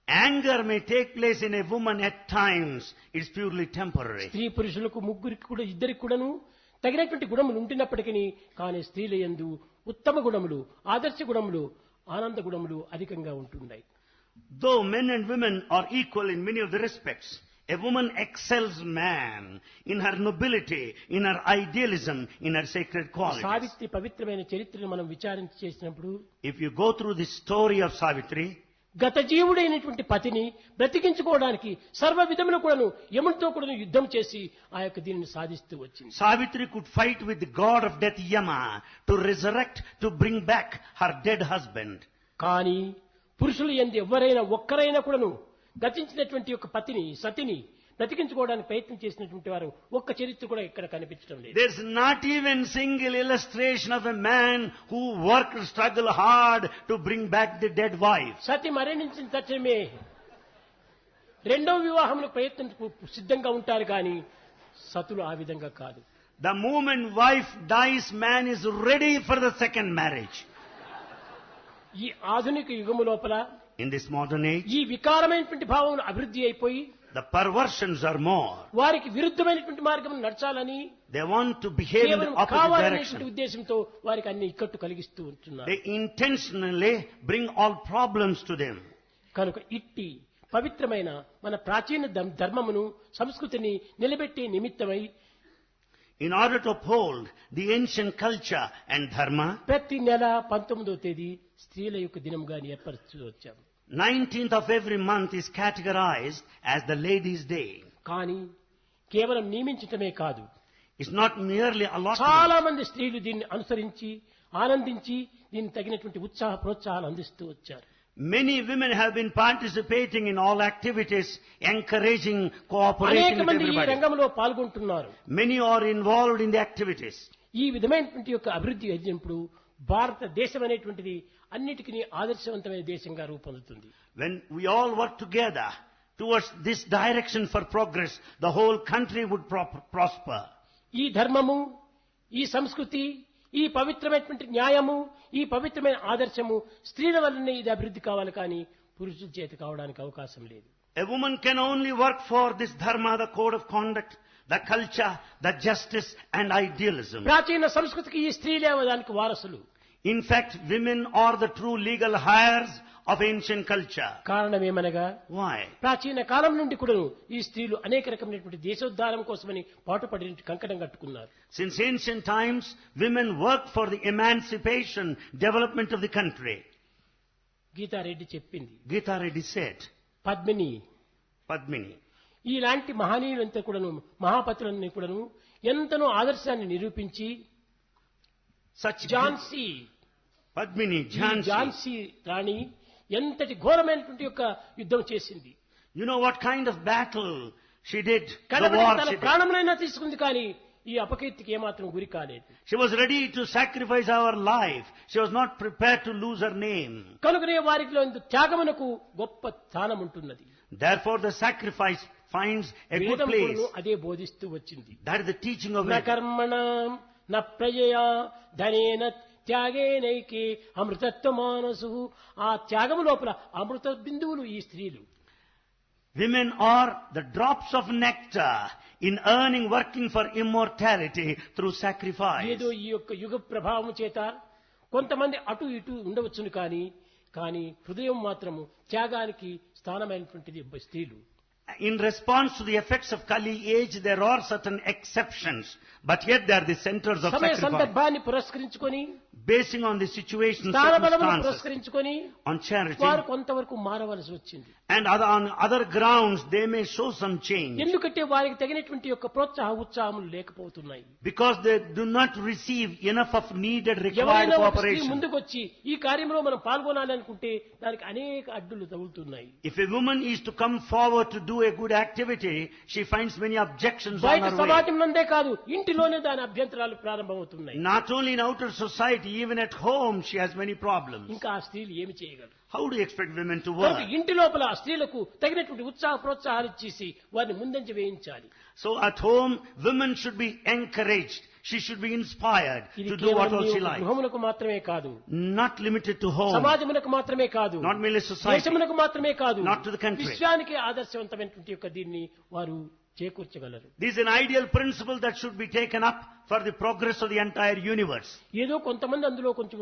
Anger may take place in a woman at times. It's purely temporary. స్త్రీ పురుషులకు ముగ్గురికి కూడా ఇద్దరికి కూడాను తగినటువంటి గుణములు ఉంటున్నప్పటికీ కానీ స్త్రీల యందు ఉత్తమ గుణములు, ఆదర్శ గుణములు, ఆనంద గుణములు అధికంగా ఉంటున్నాయి. Though men and women are equal in many of the respects, a woman excels man in her nobility, in her idealism, in her sacred qualities. Savitri పవిత్రమైన చరిత్రను మనం విచారించి చేసినప్పుడు If you go through the story of Savitri, గత జీవుడైనటువంటి పతిని బ్రతికించుకోవడానికి సర్వ విధములు కూడాను యమునితో కూడా యుద్ధం చేసి ఆ యొక్క దీనిని సాధిస్తూ వచ్చింది. Savitri could fight with the god of death Yama to resurrect, to bring back her dead husband. కానీ పురుషులు యందు ఎవరైనా ఒక్కరైనా కూడాను గతించినటువంటి యొక్క పతిని సతిని బ్రతికించుకోవడానికి ప్రయత్నం చేసినటువంటి వారు ఒక్క చరిత్ర కూడా ఇక్కడ కనిపించడం లేదు. There's not even single illustration of a man who worked, struggled hard to bring back the dead wife. సతి మరణించిన తక్షణమే రెండవ వివాహంలో ప్రయత్నం సిద్ధంగా ఉంటారు కానీ సతులు ఆ విధంగా కాదు. The moment wife dies, man is ready for the second marriage. ఈ ఆధునిక యుగము లోపల In this modern age, ఈ వికారమైనటువంటి భావం అభివృద్ధి అయిపోయి the perversions are more. వారికి విరుద్ధమైనటువంటి మార్గం నడచాలని They want to behave in the కేవలం opposite కావాలనేటువంటి direction. ఉద్దేశంతో వారికి అన్ని ఇక్కట్టు కలిగిస్తూ ఉంటున్నారు. They intentionally bring all problems to them. కనుక ఇట్టి పవిత్రమైన మన ప్రాచీన ధర్మమును సంస్కృతిని నిలబెట్టే నిమిత్తమై In order to uphold the ancient culture and dharma, ప్రతి నెల 19వ తేదీ స్త్రీల యొక్క దినంగా ఏర్పరుస్తూ వచ్చాము. 19th of every month is categorized as the ladies' day. కానీ కేవలం నియమించటమే కాదు, It's not merely allotment. చాలా మంది స్త్రీలు దీన్ని అనుసరించి ఆనందించి దీన్ని తగినటువంటి ఉత్సాహ ప్రోత్సాహాలు అందిస్తూ వచ్చారు. Many women have been participating in all activities, encouraging, cooperating అనేక with మంది ఈ everybody. రంగంలో పాల్గొంటున్నారు. Many are involved in the activities. ఈ విధమైనటువంటి యొక్క అభివృద్ధి అయినప్పుడు భారతదేశం అనేటువంటిది అన్నిటికీ ఆదర్శవంతమైన దేశంగా రూపొందుతుంది. When we all work together towards this direction for progress, the whole country would prosper. ఈ ధర్మము, ఈ సంస్కృతి, ఈ పవిత్రమైనటువంటి న్యాయము, ఈ పవిత్రమైన ఆదర్శము స్త్రీల వల్లనే ఇది అభివృద్ధి కావాలి కానీ పురుషుల చేత కావడానికి అవకాశం లేదు. A woman can only work for this dharma, the code of conduct, the culture, the justice and idealism. ప్రాచీన సంస్కృతికి ఈ స్త్రీలే దానికి వారసులు. In fact, women are the true legal heirs of ancient culture. కారణమేమనగా Why? ప్రాచీన కాలం నుండి కూడా ఈ స్త్రీలు అనేక రకమైనటువంటి దేశోద్ధారం కోసమని పాటుపడి కంకణం కట్టుకున్నారు. Since ancient times, women worked for the emancipation, development of the country. Geeta Reddy చెప్పింది, Gita Reddy said, Padmini Padmini. ఇలాంటి మహనీయులంతా కూడాను, మహాపతులన్నీ కూడాను ఎంతనో ఆదర్శాన్ని నిరూపించి Such ఝాన్సీ Padmini, ఈ Jhansi. ఝాన్సీ రాణి ఎంతటి ఘోరమైనటువంటి యొక్క యుద్ధం చేసింది. You know what kind of battle she did? The కడపటికి war తన she did. ప్రాణములైనా తీసుకుంది, కానీ ఈ అపకీర్తికి ఏమాత్రం గురి కాలేదు. She was ready to sacrifice her life. She was not prepared to lose her name. కనుకనే వారిలో త్యాగమునకు గొప్ప స్థానం ఉంటున్నది. Therefore the sacrifice finds a good వేదం place. కూడాను అదే బోధిస్తూ వచ్చింది. That is the teaching of న Veda. కర్మణం న ప్రజయా ధనేన త్యాగేనైకే అమృతత్వ మానసు. ఆ త్యాగము లోపల అమృత బిందువులు ఈ స్త్రీలు. Women are the drops of nectar in earning, working for immortality through sacrifice. ఏదో ఈ యొక్క యుగ ప్రభావం చేత కొంతమంది అటు ఇటు ఉండవచ్చును, కానీ హృదయం మాత్రము త్యాగానికి స్థానమైనటువంటిది స్త్రీలు. In response to the effects of Kali age, there are certain exceptions, but yet they are the centers of సమయ sacrifice. సందర్భాన్ని పురస్కరించుకొని, Basing on the situation, స్థానబలమును circumstances, పురస్కరించుకొని on charity, వారు కొంతవరకు మారవలసి వచ్చింది. and on other grounds, they may show some change. ఎందుకంటే వారికి తగినటువంటి యొక్క ఉత్సాహములు లేకపోతున్నాయి. Because they do not receive enough of needed required ఎవరైనా ఒక స్త్రీ cooperation. ముందుకొచ్చి ఈ కార్యంలో మనం పాల్గొనాలి అనుకుంటే దానికి అనేక అడ్డులు తగులుతున్నాయి. If a woman is to come forward to do a good activity, she finds many objections on బయట her way. సమాజం నందే కాదు, ఇంటిలోనే దాని అభ్యంతరాలు ప్రారంభమవుతున్నాయి. Not only in outer society, even at home she has many problems. ఇంకా ఆ స్త్రీలు ఏమి చేయగలరు? How do you expect women to కనుక work? ఇంటి లోపల ఆ స్త్రీలకు తగినటువంటి ప్రోత్సాహాలు ఇచ్చేసి వారిని ముందంజ వేయించాలి. So at home, women should be encouraged. She should be inspired ఇది to do what all she కేవలం likes. గృహములకు మాత్రమే కాదు, Not limited to home, సమాజములకు మాత్రమే కాదు, not merely society, దేశములకు మాత్రమే కాదు, not to the country. విశ్వానికి ఆదర్శవంతమైనటువంటి యొక్క దీన్ని వారు చేకూర్చగలరు. This is an ideal principle that should be taken up for the progress of the entire universe. ఏదో కొంతమంది అందులో కొంచెం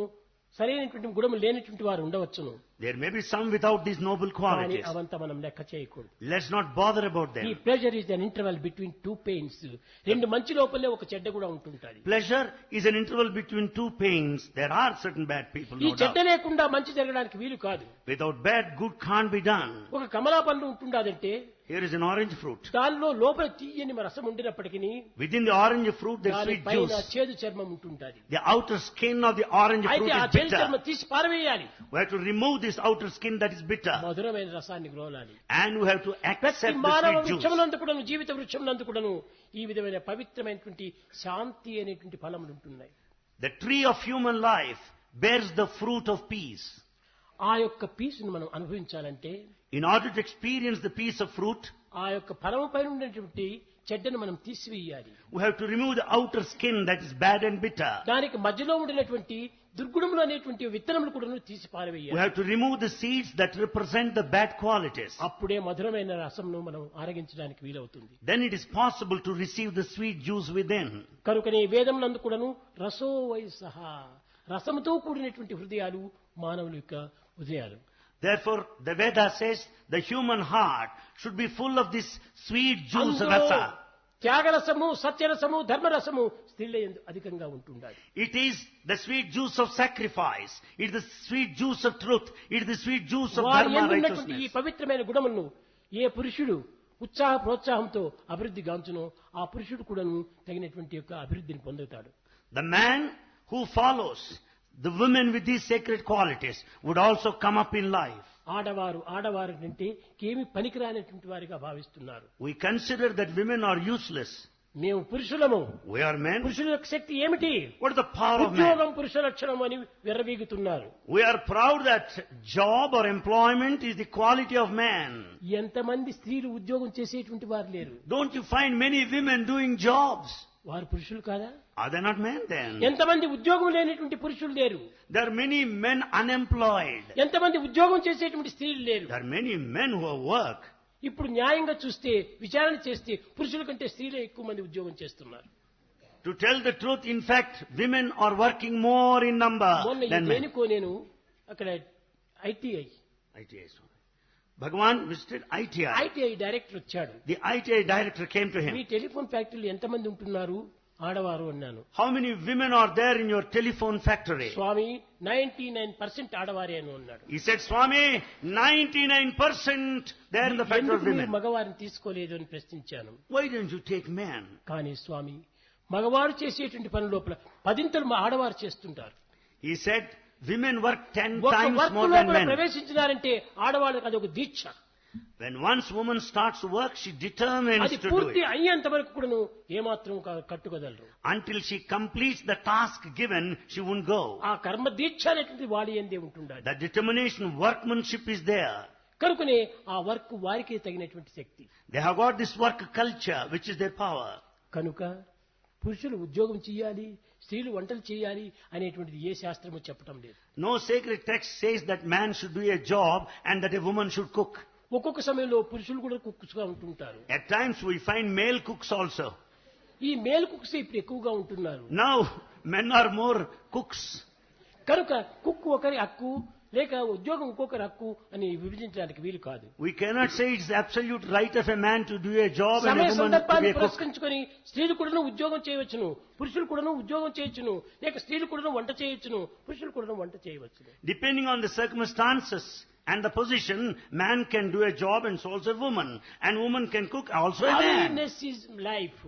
సరైనటువంటి గుణము లేనటువంటి వారు ఉండవచ్చును, There may be some without these noble కానీ qualities. అవంతా మనం లెక్క చేయకూడదు. Let's not bother about ఈ them. Pleasure is an interval between two pains. రెండు మంచి లోపలే ఒక చెడ్డ కూడా ఉంటుంటుంది. Pleasure is an interval between two pains. There are certain bad people, ఈ no చెడ్డ doubt. లేకుండా మంచి జరగడానికి వీలు కాదు. Without bad, good can't be done. ఒక కమలా పండు ఉంటుండాదంటే Here is an orange fruit. దానిలో లోపల తీయని రసం ఉండినప్పటికీ Within the orange fruit, there's దాని sweet పైన juice. చేదు చర్మం ఉంటుంటుంది. The outer skin of the orange fruit అయితే ఆ is చేదు bitter. చర్మం తీసి పారవేయాలి, We have to remove this outer skin that is bitter. మధురమైన రసాన్ని గ్రోలాలి. And we have to accept ప్రతి the మానవ sweet juice. వృక్షమునందు కూడాను, జీవిత వృక్షమునందు కూడాను ఈ విధమైన పవిత్రమైనటువంటి శాంతి అనేటువంటి ఫలములు ఉంటున్నాయి. The tree of human life bears the fruit of peace. ఆ యొక్క పీసును మనం అనుభవించాలంటే, In order to experience the peace of fruit, ఆ యొక్క ఫలము పైన ఉన్నటువంటి చెడ్డను మనం తీసివేయాలి. we have to remove the outer skin that is bad and bitter. దానికి మధ్యలో ఉండినటువంటి దుర్గుణములు అనేటువంటి విత్తనములు కూడా తీసి We పారవేయాలి. have to remove the seeds that represent the bad qualities. అప్పుడే మధురమైన రసంను మనం ఆరగించడానికి వీలవుతుంది. Then it is possible to receive the sweet juice within. కనుకనే వేదం నందు కూడాను రసో వయసహ, రసముతో కూడినటువంటి హృదయాలు మానవుల యొక్క హృదయాలు. Therefore, the Veda says the human heart should be full of this sweet juice, అందులో rasa. త్యాగరసము, సత్యరసము, ధర్మరసము స్త్రీల యందు అధికంగా ఉంటుండాలి. It is the sweet juice of sacrifice. It is the sweet juice of truth. It is the sweet juice of వారి dharma, యందు ఉన్నటువంటి ఈ righteousness. పవిత్రమైన గుణములను ఏ పురుషుడు ప్రోత్సాహంతో అభివృద్ధి గాంచునో ఆ పురుషుడు కూడాను తగినటువంటి యొక్క అభివృద్ధిని పొందుతాడు. The man who follows the women with these sacred qualities would also come up in life. ఆడవారు అంటే ఏమి పనికిరానటువంటి వారిగా భావిస్తున్నారు. We consider that women are useless. మేము పురుషులము, We are men. పురుషుల యొక్క శక్తి ఏమిటి? What is the power of man? ఉద్యోగం పురుష లక్షణం అని విర్రవీగుతున్నారు. We are proud that job or employment is the quality of man. ఎంతమంది స్త్రీలు ఉద్యోగం చేసేటువంటి వారు లేరు? Don't you find many women doing jobs? వారు పురుషులు కాదా? Are they not men then? ఎంతమంది ఉద్యోగం లేనటువంటి పురుషులు లేరు? There are many men unemployed. ఎంతమంది ఉద్యోగం చేసేటువంటి స్త్రీలు లేరు? There are many men who have work. ఇప్పుడు న్యాయంగా చూస్తే, విచారణ చేస్తే పురుషుల కంటే స్త్రీలే ఎక్కువ మంది ఉద్యోగం చేస్తున్నారు. To tell the truth, in fact, women are working more in number మొన్న than men. దేనికో నేను అక్కడ ITI Bhagavan visited ITI. Director వచ్చాడు. The ITI director came to me him. Telephone ఫ్యాక్టరీలు ఎంతమంది ఉంటున్నారు? ఆడవారు అన్నాను. How many women are there in your telephone factory? స్వామి 99% ఆడవారే అని అన్నాడు. He said, Swami, 99% there in the factory of ఎందుకు మీరు women. మగవారిని తీసుకోలేదు అని ప్రశ్నించాను. Why don't you take men? కానీ స్వామి మగవారు చేసేటువంటి పని లోపల 10 ఆడవారు చేస్తుంటారు. He said, women work 10 ఒక times వర్క్ more than లోపల men. ప్రవేశించినారంటే ఆడవాళ్ళకి అదొక దీక్ష. When once woman starts work, she determines అది to do పూర్తి it. అయ్యేంత వరకు కూడాను ఏమాత్రం కట్టుకోగలరు. Until she completes the task given, she won't go. ఆ కర్మ దీక్ష అనేటువంటి వాడి ఎందే ఉంటుండాలి. The determination, workmanship is there. కనుకనే ఆ వర్క్ వారికి తగినటువంటి శక్తి. They have got this work culture, which is their power. కనుక పురుషులు ఉద్యోగం చేయాలి, స్త్రీలు వంటలు చేయాలి అనేటువంటిది ఏ శాస్త్రము చెప్పటం లేదు. No sacred text says that man should do a job and that a woman should cook. ఒక్కొక్క సమయంలో పురుషులు కూడా కుక్స్ గా ఉంటుంటారు. At times we find male cooks also. ఈ మేల్ కుక్స్ ఇప్పుడు ఎక్కువగా ఉంటున్నారు. Now men are more cooks. కనుక కుక్ ఒకరి హక్కు లేక ఉద్యోగం ఇంకొకరి హక్కు అని విభజించడానికి వీలు కాదు. We cannot say it's the absolute right of a man to do a job and సమయ a woman to సందర్భాన్ని be a cook. పురస్కరించుకొని స్త్రీలు కూడాను ఉద్యోగం చేయవచ్చును, పురుషులు కూడాను ఉద్యోగం చేయొచ్చును, లేక స్త్రీలు కూడాను వంట చేయొచ్చును, పురుషులు కూడాను వంట చేయవచ్చును. Depending on the circumstances and the position, man can do a job and so also a woman. And woman can cook also a man. Awareness is life.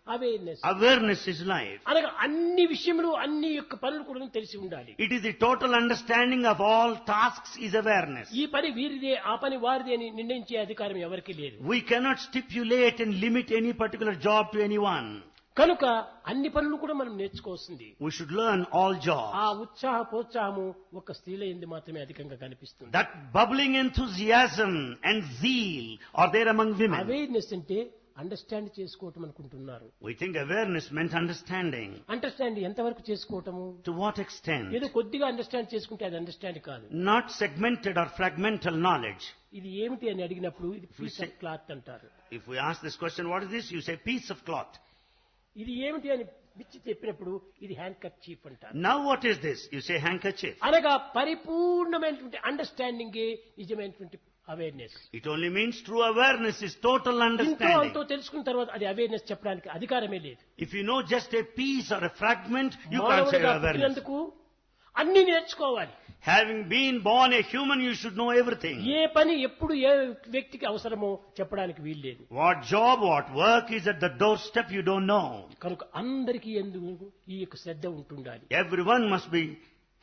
Awareness Awareness is life. అనగా అన్ని విషయములు అన్ని యొక్క పనులు కూడా తెలిసి ఉండాలి. It is the total understanding of all tasks is awareness. ఈ పని వీరిదే ఆ పని వారిదే అని నిర్ణయించే అధికారం ఎవరికీ లేదు. We cannot stipulate and limit any particular job to anyone. కనుక అన్ని పనులు కూడా మనం నేర్చుకోవాల్సింది. We should learn all ఆ jobs. ఉత్సాహ ప్రోత్సాహము ఒక స్త్రీల యందు మాత్రమే అధికంగా కనిపిస్తుంది. That bubbling enthusiasm and zeal are there among women. Awareness అంటే అండర్స్టాండ్ చేసుకోవటం అనుకుంటున్నారు. We think awareness meant understanding. Understand ఎంతవరకు చేసుకోవటము? To what extent? ఏదో కొద్దిగా అండర్స్టాండ్ చేసుకుంటే అది అండర్స్టాండ్ కాదు. Not segmented or fragmental knowledge. ఇది ఏమిటి అని అడిగినప్పుడు ఇది పీస్ ఆఫ్ క్లాత్ అంటారు. If we ask this question, what is this? You say piece of cloth. ఇది ఏమిటి అని పిచ్చి చెప్పినప్పుడు ఇది హ్యాండ్ కర్చీఫ్ అంటారు. Now what is this? You say handkerchief. అనగా పరిపూర్ణమైనటువంటి అండర్స్టాండింగే నిజమైనటువంటి awareness. It only means true awareness is total ఇంతో understanding. అంతో తెలుసుకున్న తర్వాత అది అవేర్నెస్ చెప్పడానికి అధికారమే లేదు. If you know just a piece or a fragment, you can't say మానవుడిగా awareness. పుట్టినందుకు అన్ని నేర్చుకోవాలి. Having been born a human, you should know everything. ఏ పని ఎప్పుడు ఏ వ్యక్తికి అవసరమో చెప్పడానికి వీలు లేదు. What job, what work is at the doorstep, you don't know. కనుక అందరికీ ఎందుకు ఈ యొక్క శ్రద్ధ ఉంటుండాలి. Everyone must be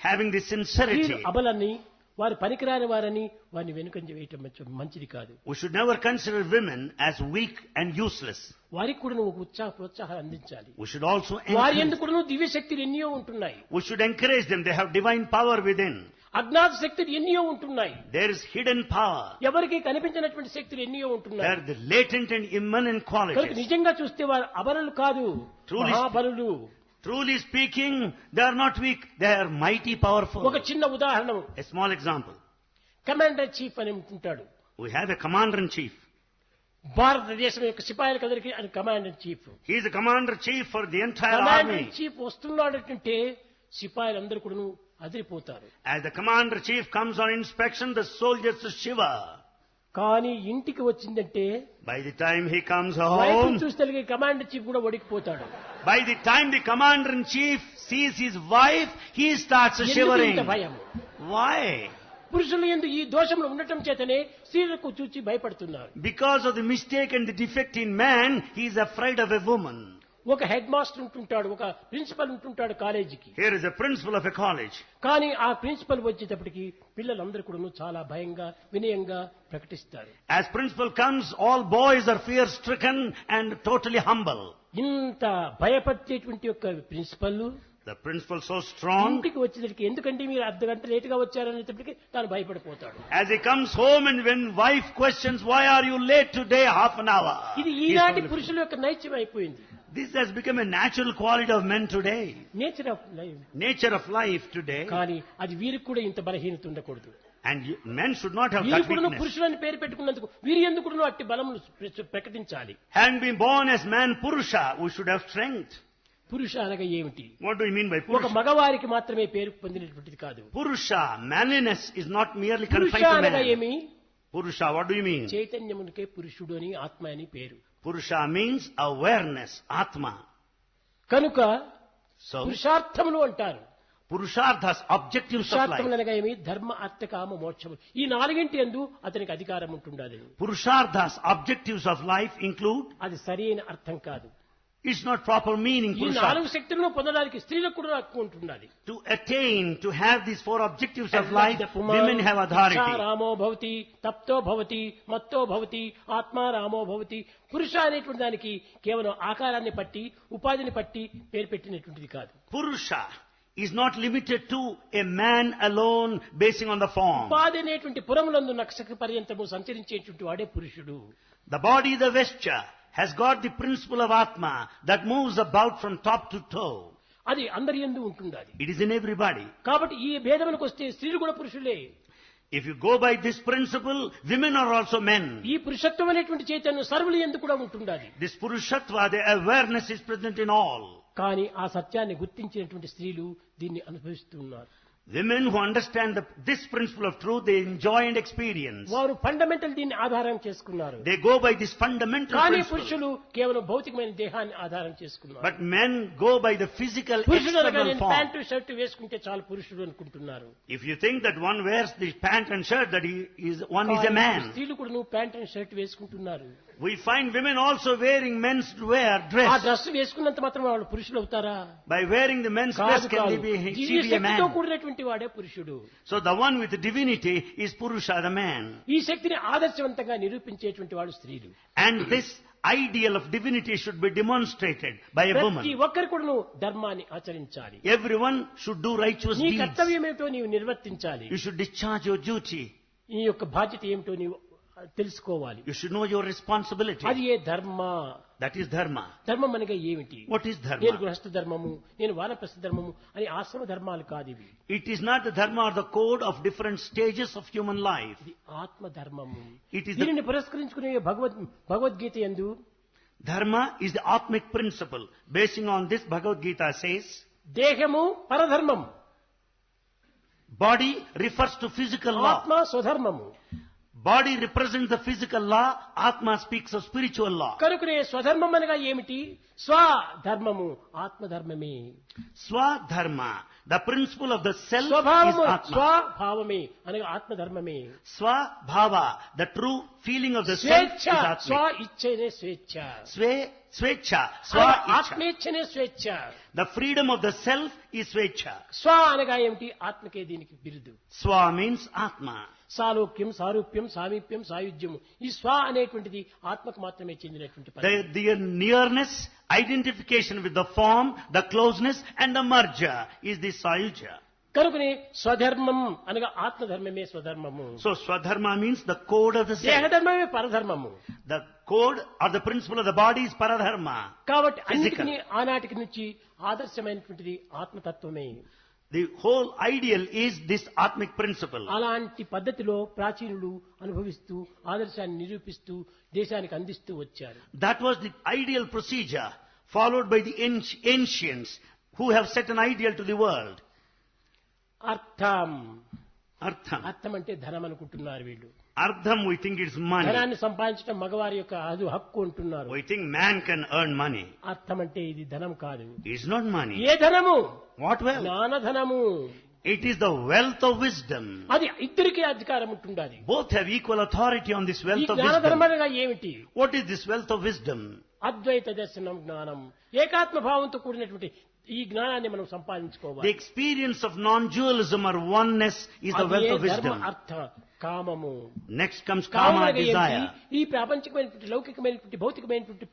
having this sincerity. అబలని వారు పనికిరాని వారని వారిని వెనుకంజ వేయటం మంచిది కాదు. We should never consider women as weak and useless. వారికి కూడా ఒక ప్రోత్సాహం అందించాలి. We should also వారి encourage, ఎందుకు కూడా దివ్య శక్తులు ఎన్నో ఉంటున్నాయి. we should encourage them. They have divine power within. అజ్ఞాత శక్తులు ఎన్నో ఉంటున్నాయి. There is hidden power. ఎవరికి కనిపించినటువంటి శక్తులు ఎన్నో ఉంటున్నాయి. There are the latent and immanent కనుక qualities. నిజంగా చూస్తే వారు అబలలు కాదు, Truly- మహాబలులు. Truly speaking, they are not weak. They are mighty powerful. ఒక చిన్న ఉదాహరణ, A small example. Commander chief అని ఉంటుంటాడు. We have a commander-in-chief. భారతదేశం యొక్క సిపాయిలకందరికీ ఆయన commander chief. He is the commander-chief for the entire commander army. Chief వస్తున్నాడంటే సిపాయిలందరూ కూడా అదిరిపోతారు. As the commander-chief comes on inspection, the soldiers shiver. కానీ ఇంటికి వచ్చిందంటే By the time he comes వైపు home, చూస్తే కమాండర్ చీఫ్ కూడా వడికిపోతాడు. by the time the commander-in-chief sees his wife, he starts ఎందుకు shivering. ఇంత భయం? Why? పురుషులు ఎందు ఈ దోషములు ఉండటం చేతనే స్త్రీలకు చూచి భయపడుతున్నారు. Because of the mistake and the defect in man, he is afraid of a woman. ఒక హెడ్ మాస్టర్ ఉంటుంటాడు, ఒక ప్రిన్సిపల్ ఉంటుంటాడు కాలేజీకి. Here is a principal of a college. కానీ ఆ ప్రిన్సిపల్ వచ్చేటప్పటికి పిల్లలందరూ కూడా చాలా భయంగా వినయంగా ప్రకటిస్తారు. As principal comes, all boys are fear-stricken and totally humble. ఇంత భయపడేటువంటి యొక్క principal The principal so strong. ఇంటికి వచ్చేసరికి ఎందుకంటే మీరు అర్ధ గంట లేటుగా వచ్చారనేటప్పటికి తాను భయపడిపోతాడు. As he comes home and when wife questions, why are you late today, half an hour? ఇది He is ఈనాటి only- పురుషుల యొక్క నైత్యం అయిపోయింది. This has become a natural quality of men today. Nature of life. Nature of life today. కానీ అది వీరికి కూడా ఇంత బలహీనత ఉండకూడదు. And men should not have వీరు that కూడా weakness. పురుషులని పేరు పెట్టుకున్నందుకు వీరి ఎందుకు కూడా అట్టి బలమును ప్రకటించాలి. Having been born as man Purusha, we should have strength. పురుష అనగా ఏమిటి? What do you mean by ఒక Purusha? మగవారికి మాత్రమే పేరు పొందినటువంటిది కాదు. Purusha, manliness is not merely పురుష confined to అనగా man. ఏమి? Purusha, what do you mean? చైతన్యమునికే పురుషుడు అని ఆత్మ అని పేరు. Purusha means awareness, Atma. కనుక So, పురుషార్థములు అంటారు. Purusharthas, objectives of పురుషార్థములు life. అనగా ఏమి? ధర్మ, అర్థ, కామ, మోక్షము. ఈ నాలుగింటి యందు అతనికి అధికారం ఉంటుండాలి. Purusharthas, objectives of life include, అది సరైన అర్థం కాదు. it's not proper meaning, ఈ Purusharth. 4 శక్తులను పొందడానికి స్త్రీలకు కూడా హక్కు ఉంటుండాలి. To attain, to have these 4 objectives of life, women have authority. రామో భవతి, తప్తో భవతి, మత్తో భవతి, ఆత్మా రామో భవతి. పురుష అనేటువంటి దానికి కేవలం ఆకారాన్ని పట్టి, ఉపాధిని పట్టి పేరు పెట్టినటువంటిది కాదు. Purusha is not limited to a man alone basing on the form. ఉపాధి అనేటువంటి పురములందు నక్షక పర్యంతము సంచరించేటువంటి వాడే పురుషుడు. The body, the vesture, has got the principle of Atma that moves about from top to toe. అది అందరి యందు ఉంటుండాలి. It is in everybody. కాబట్టి ఈ భేదములకు వస్తే స్త్రీలు కూడా పురుషులే. If you go by this principle, women are also men. ఈ పురుషత్వం అనేటువంటి చైతన్యం సర్వుల యందు కూడా ఉంటుండాలి. This Purushatva, the awareness is present in all. కానీ ఆ సత్యాన్ని గుర్తించినటువంటి స్త్రీలు దీన్ని అనుభవిస్తున్నారు. Women who understand this principle of truth, they enjoy and experience. వారు ఫండమెంటల్ దీన్ని ఆధారం చేసుకున్నారు. They go by this fundamental కానీ principle. పురుషులు కేవలం భౌతికమైన దేహాన్ని ఆధారం చేసుకున్నారు. But men go by the physical పురుషులు అనగా external నేను form. ప్యాంటు షర్ట్ వేసుకుంటే చాలు పురుషుడు అనుకుంటున్నారు. If you think that one wears the pant and shirt, that one is a కానీ man. స్త్రీలు కూడా నువ్వు ప్యాంట్ అండ్ షర్ట్ వేసుకుంటున్నారు. We find women also wearing men's wear ఆ dress. డ్రెస్ వేసుకున్నంత మాత్రం వాళ్ళు పురుషులు అవుతారా? By wearing the men's dress, కాదు, can కాదు. they be Divya she be a శక్తితో man? కూడినటువంటి వాడే పురుషుడు. So the one with divinity is Purusha, the man. ఈ శక్తిని ఆదర్శవంతంగా నిరూపించేటువంటి వాడు స్త్రీలు. And this ideal of divinity should be demonstrated by a ప్రతి woman. ఒక్కరు కూడా నువ్వు ధర్మాన్ని ఆచరించాలి. Everyone should do righteous నీ deeds. కర్తవ్యం ఏమిటో నీవు నిర్వర్తించాలి. You should discharge your duty. ఈ యొక్క బాధ్యత ఏమిటో నీవు తెలుసుకోవాలి. You should know your responsibility. అది ఏ ధర్మ. That is dharma. ధర్మం అనగా ఏమిటి? What is నేను dharma? గృహస్థ ధర్మము, నేను వానప్రస్థ ధర్మము అని ఆశ్రమ ధర్మాలు కాదు ఇవి. It is not the dharma or the code of different stages of human life. ఇది ఆత్మ ధర్మము. It is the దీనిని పురస్కరించుకునే భగవద్గీత యందు dharma is the atmic principle. Basing on this, Bhagavad Gita says, దేహము పరధర్మం, body refers to physical law. ఆత్మ స్వధర్మము. Body represents the physical law. Atma speaks of spiritual law. కనుకనే స్వధర్మం అనగా ఏమిటి? స్వధర్మము ఆత్మధర్మమే. Swadharma, the principle of the self is స్వభావము Atma. స్వభావమే అనగా ఆత్మధర్మమే. Swabhava, the true feeling of the self స్వేచ్ఛ, is స్వ Atma. ఇచ్చేనే స్వేచ్ఛ. Svecha, అనగా Swa-icha. ఆత్మేచ్ఛనే స్వేచ్ఛ. The freedom of the self is Svecha. స్వ అనగా ఏమిటి? ఆత్మకే దీనికి బిరుదు. Swa means Atma. సాలోక్యం, సారూప్యం, సామీప్యం, సాయుధ్యము. ఈ స్వ అనేటువంటిది ఆత్మకు మాత్రమే చెందినటువంటి పదం. The nearness, identification with the form, the closeness and the merger is the Sayuja. కనుకనే స్వధర్మం అనగా ఆత్మధర్మమే స్వధర్మము. So Swadharma means the code of the self. దేహధర్మమే పరధర్మము. The code or the principle of the body is Paradharma. కాబట్టి Physical. అన్నిటినీ ఆనాటికి నుంచి ఆదర్శమైనటువంటిది ఆత్మతత్వమే. The whole ideal is this Atmic principle. అలాంటి పద్ధతిలో ప్రాచీనులు అనుభవిస్తూ ఆదర్శాన్ని నిరూపిస్తూ దేశానికి అందిస్తూ వచ్చారు. That was the ideal procedure followed by the ancients who have set an ideal to the world. అర్థం. Artham. అర్థం అంటే ధనం అనుకుంటున్నారు వీళ్ళు. Ardham, we think it's money. ధనాన్ని సంపాదించడం మగవారి యొక్క అది హక్కు అంటున్నారు. We think man can earn money. అర్థం అంటే ఇది ధనం కాదు. It's not money. ఏ ధనము? What wealth? జ్ఞానధనము. It is the wealth of wisdom. అది ఇద్దరికీ అధికారం ఉంటుండాలి. Both have equal authority on this ఈ wealth of జ్ఞానధనం wisdom. అనగా ఏమిటి? What is this wealth of wisdom? అద్వైత దర్శనం జ్ఞానం. ఏకాత్మ భావంతో కూడినటువంటి ఈ జ్ఞానాన్ని మనం The సంపాదించుకోవాలి. experience of non-dualism or oneness is the wealth of అదే ధర్మ, wisdom. అర్థ, కామము. Next comes కామం kama, అనగా ఏమిటి? desire. ఈ ప్రాపంచికమైనటువంటి లౌకికమైనటువంటి భౌతికమైనటువంటి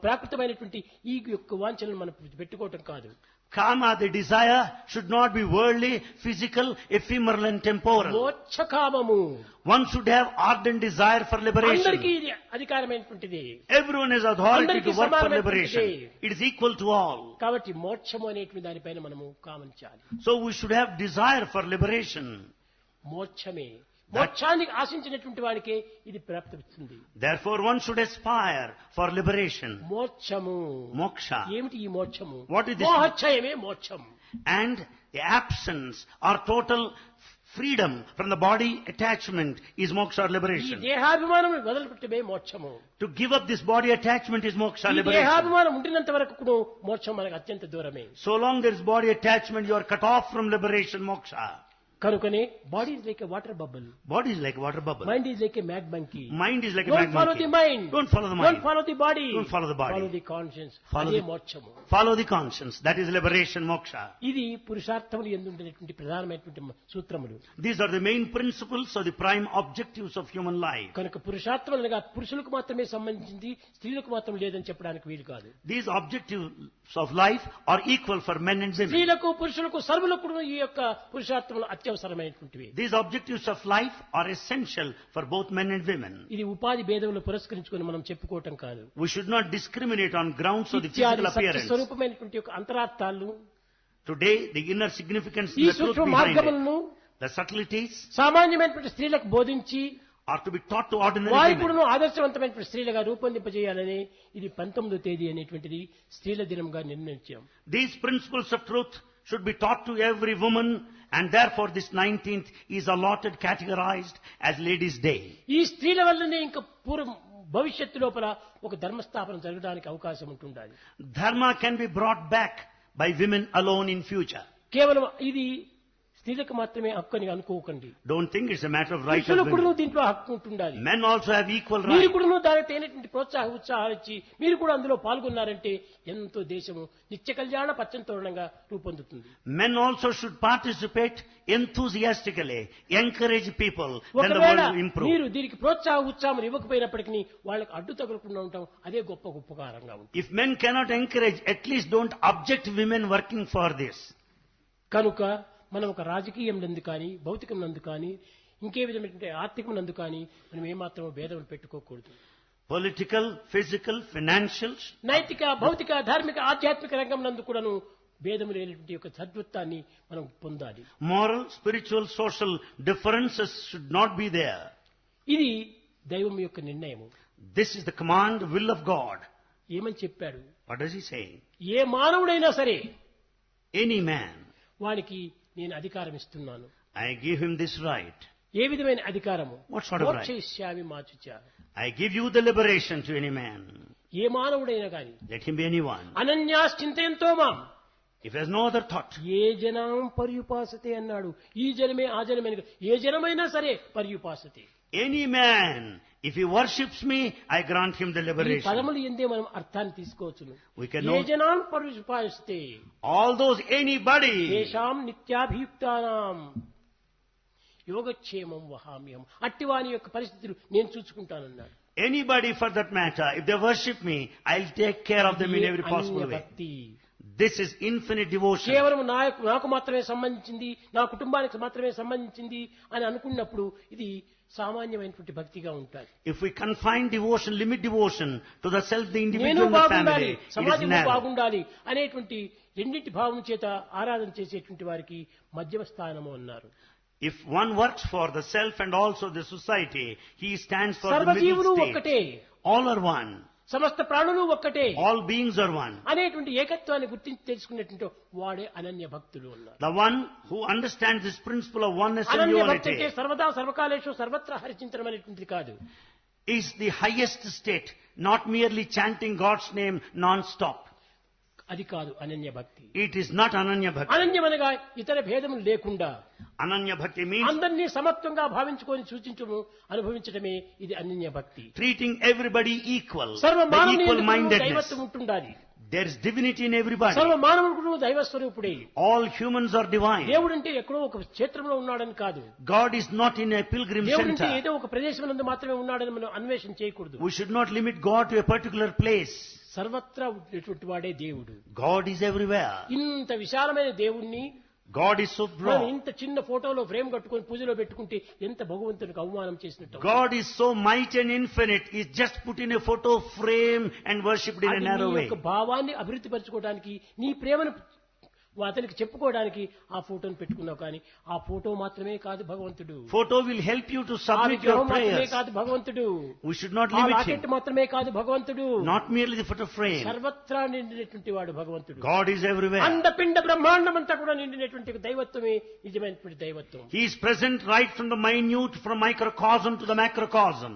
ప్రాకృతమైనటువంటి ఈ యొక్క వాంఛలను మనం పెట్టుకోవటం కాదు. Kama, the desire, should not be worldly, physical, ephemeral and temporal. మోక్ష కామము. One should have ardent desire for అందరికీ liberation. ఇది అధికారమైనటువంటిది. Everyone has authority అందరికీ to work for సమానమైనటువంటిది. liberation. It is equal to all. కాబట్టి మోక్షము అనేటువంటి దానిపైన మనము కామించాలి. So we should have desire for liberation. మోక్షమే. మోక్షాన్ని ఆశించినటువంటి వాడికే ఇది ప్రాప్తిస్తుంది. Therefore one should aspire for liberation. మోక్షము. Moksha. ఏమిటి ఈ మోక్షము? What is this? మోహక్షయమే మోక్షం. And the absence or total freedom from the body attachment is moksha or ఈ liberation. దేహాభిమానం వదిలిపెట్టమే మోక్షము. To give up this body attachment is moksha ఈ liberation. దేహాభిమానం ఉండినంత వరకు కూడా మోక్షం మనకు అత్యంత దూరమే. So long there is body attachment, you are cut off from liberation, moksha. కనుకనే body is like a water bubble, Body is like a water bubble. Mind is like a mad monkey. Mind is like a Don't mad follow monkey. the mind. Don't follow the mind. Don't follow the body. Don't follow the body. Follow the conscience. Follow అదే the- మోక్షము. Follow the conscience. That is liberation, moksha. ఇది పురుషార్థములు ఎందుండేటువంటి ప్రధానమైనటువంటి సూత్రములు. These are the main principles or the prime objectives of human life. కనుక పురుషార్థములు అనగా పురుషులకు మాత్రమే సంబంధించింది, స్త్రీలకు మాత్రం లేదని చెప్పడానికి వీలు కాదు. These objectives of life are equal for men and women. స్త్రీలకు పురుషులకు సర్వులకు ఈ యొక్క పురుషార్థములు అత్యవసరమైనటువంటివి. These objectives of life are essential for both men and women. ఇది ఉపాధి భేదములు పురస్కరించుకొని మనం చెప్పుకోవటం కాదు. We should not discriminate on grounds of the ఇత్యాది physical సత్య appearance. స్వరూపమైనటువంటి యొక్క అంతరార్థాలు, Today, the inner significance, ఈ the truth సూక్ష్మ behind it, మార్గములను the subtleties సామాన్యమైనటువంటి స్త్రీలకు బోధించి are to be taught to ordinary వారి women. కూడా ఆదర్శవంతమైన స్త్రీలుగా రూపొందింపజేయాలని ఇది 19వ తేదీ అనేటువంటిది స్త్రీల దినంగా నిర్ణయించాం. These principles of truth should be taught to every woman, and therefore this 19th is allotted, categorized as Ladies' Day. ఈ స్త్రీల వల్లనే ఇంకా భవిష్యత్తు లోపల ఒక ధర్మస్థాపన జరగడానికి అవకాశం ఉంటుండాలి. Dharma can be brought back by women alone in future. కేవలం ఇది స్త్రీలకు మాత్రమే హక్కు అని అనుకోకండి. Don't think it's a matter of right of పురుషులకు కూడా women. దీంట్లో హక్కు ఉంటుండాలి. Men also have equal మీరు rights. కూడా దానికి తగినటువంటి ఉత్సాహాలు ఇచ్చి మీరు కూడా అందులో పాల్గొన్నారంటే ఎంతో దేశము నిత్య కళ్యాణ పచ్చంతోరణంగా రూపొందుతుంది. Men also should participate enthusiastically, encourage people, then the ఒకవేళ world will improve. మీరు దీనికి ఉత్సాహం ఇవ్వకపోయినప్పటికీ వాళ్ళకి అడ్డు తగలకుండా ఉంటాం, అదే గొప్ప ఉపకారంగా ఉంటుంది. If men cannot encourage, at least don't object women working for this. కనుక మనం ఒక రాజకీయం నందు కానీ, భౌతికం నందు కానీ, ఇంకే విధమైనటువంటి ఆర్థికం నందు కానీ మనం ఏమాత్రం భేదములు పెట్టుకోకూడదు. Political, physical, financial, నైతిక, భౌతిక, ధార్మిక, ఆధ్యాత్మిక రంగం నందు కూడాను భేదము లేనటువంటి యొక్క సద్వత్వాన్ని మనం పొందాలి. moral, spiritual, social differences should not be there. ఇది దైవం యొక్క నిర్ణయము. This is the command, will of God. ఏమని చెప్పాడు? What does he say? ఏ మానవుడైనా సరే Any man, వానికి నేను అధికారం ఇస్తున్నాను. I give him this right. ఏ విధమైన అధికారము? What sort of right? మోక్షయిష్యామి మాచుచ. I give you the liberation to any man. ఏ మానవుడైనా కానీ Let him be anyone. అనన్యాశ్చింతయంతో మాం If he has no other thought, ఏ జనం పర్యుపాసతే అన్నాడు. ఈ జనమే ఆ జనమే అని కాదు. ఏ జనమైనా సరే పర్యుపాసతే. any man, if he worships me, I grant him the ఈ liberation. పదములు ఎందే మనం అర్థాన్ని తీసుకోవచ్చును. We can A know జనాం పర్యుపాసతే all those anybody. తేషాం నిత్యాభియుక్తానాం యోగక్షేమం వహామ్యం. అట్టివాని యొక్క పరిస్థితులు నేను చూసుకుంటానన్నాడు. Anybody for that matter, if they worship me, I'll take care of them in every possible way. భక్తి This is infinite devotion. కేవలం నాకు మాత్రమే సంబంధించింది, నా కుటుంబానికి మాత్రమే సంబంధించింది అని అనుకున్నప్పుడు ఇది సామాన్యమైనటువంటి భక్తిగా ఉంటుంది. If we confine devotion, limit devotion to the self, the నేను individual, and the బాగుండాలి, family, it is సమాజం narrow. బాగుండాలి అనేటువంటి రెండింటి భావం చేత ఆరాధన చేసేటువంటి వారికి మధ్యమ స్థానము అన్నారు. If one works for the self and also the society, he stands for the సర్వజీవులు middle ఒక్కటే, state. All are one. సమస్త ప్రాణులు ఒక్కటే All beings are one. అనేటువంటి ఏకత్వాన్ని గుర్తించి తెలుసుకునేటువంటి వాడే అనన్య భక్తులు అన్నారు. The one who understands this principle of oneness and Ananya భక్తి అంటే unity సర్వదా సర్వకాలేషు సర్వత్రా హరిచించడం అనేటువంటిది కాదు. is the highest state, not merely chanting God's name non-stop. అది కాదు అనన్య భక్తి. It is not Ananya Bhakti. అనన్యమనగా ఇతర భేదములు లేకుండా Ananya Bhakti means అందరినీ సమత్వంగా భావించుకొని సూచించము అనుభవించడమే ఇది అనన్య భక్తి. treating everybody equal, సర్వ the మానవుని equal యందు mindedness. దైవత్వం ఉంటుండాలి. There is divinity in everybody. సర్వ మానవుడు దైవ స్వరూపుడే. All humans are divine. దేవుడు అంటే ఎక్కడో ఒక క్షేత్రంలో ఉన్నాడని కాదు. God is not in a pilgrim దేవుడు అంటే center. ఏదో ఒక ప్రదేశం నందు మాత్రమే ఉన్నాడని మనం అన్వేషణ చేయకూడదు. We should not limit God to a particular place. సర్వత్రా ఉండేటువంటి వాడే దేవుడు. God is everywhere. ఇంత విశాలమైన దేవుణ్ణి God is so మనం broad. ఇంత చిన్న ఫోటోలో ఫ్రేమ్ కట్టుకొని పూజలో పెట్టుకుంటే ఎంత భగవంతునికి అవమానం చేసినట్టు. God is so mighty and infinite. He's just put in a photo frame and worshipped in a అది నీ narrow way. యొక్క భావాన్ని అభివృద్ధి పరచుకోవడానికి, నీ ప్రేమను అతనికి చెప్పుకోవడానికి ఆ ఫోటోను పెట్టుకున్నావు, కానీ ఆ ఫోటో మాత్రమే కాదు భగవంతుడు. Photo will help you to ఆ submit your విగ్రహం మాత్రమే prayers. కాదు భగవంతుడు. We should not ఆ limit లాకెట్ him. మాత్రమే కాదు భగవంతుడు. Not merely the photo frame. సర్వత్రా నిండినటువంటి వాడు భగవంతుడు. God is everywhere. అండపిండ బ్రహ్మాండం అంతా కూడా నిండినటువంటి దైవత్వమే నిజమైనటువంటి దైవత్వం. He is present right from the minute, from microcosm to the macrocosm.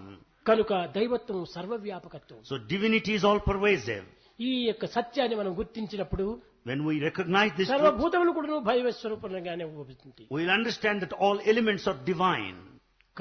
కనుక దైవత్వం సర్వవ్యాపకత్వం. So divinity is all pervasive. ఈ యొక్క సత్యాన్ని మనం గుర్తించినప్పుడు When we recognize this truth, సర్వభూతములు కూడా భైవ స్వరూపంగానే ఉంటుంది. we will understand that all elements are divine.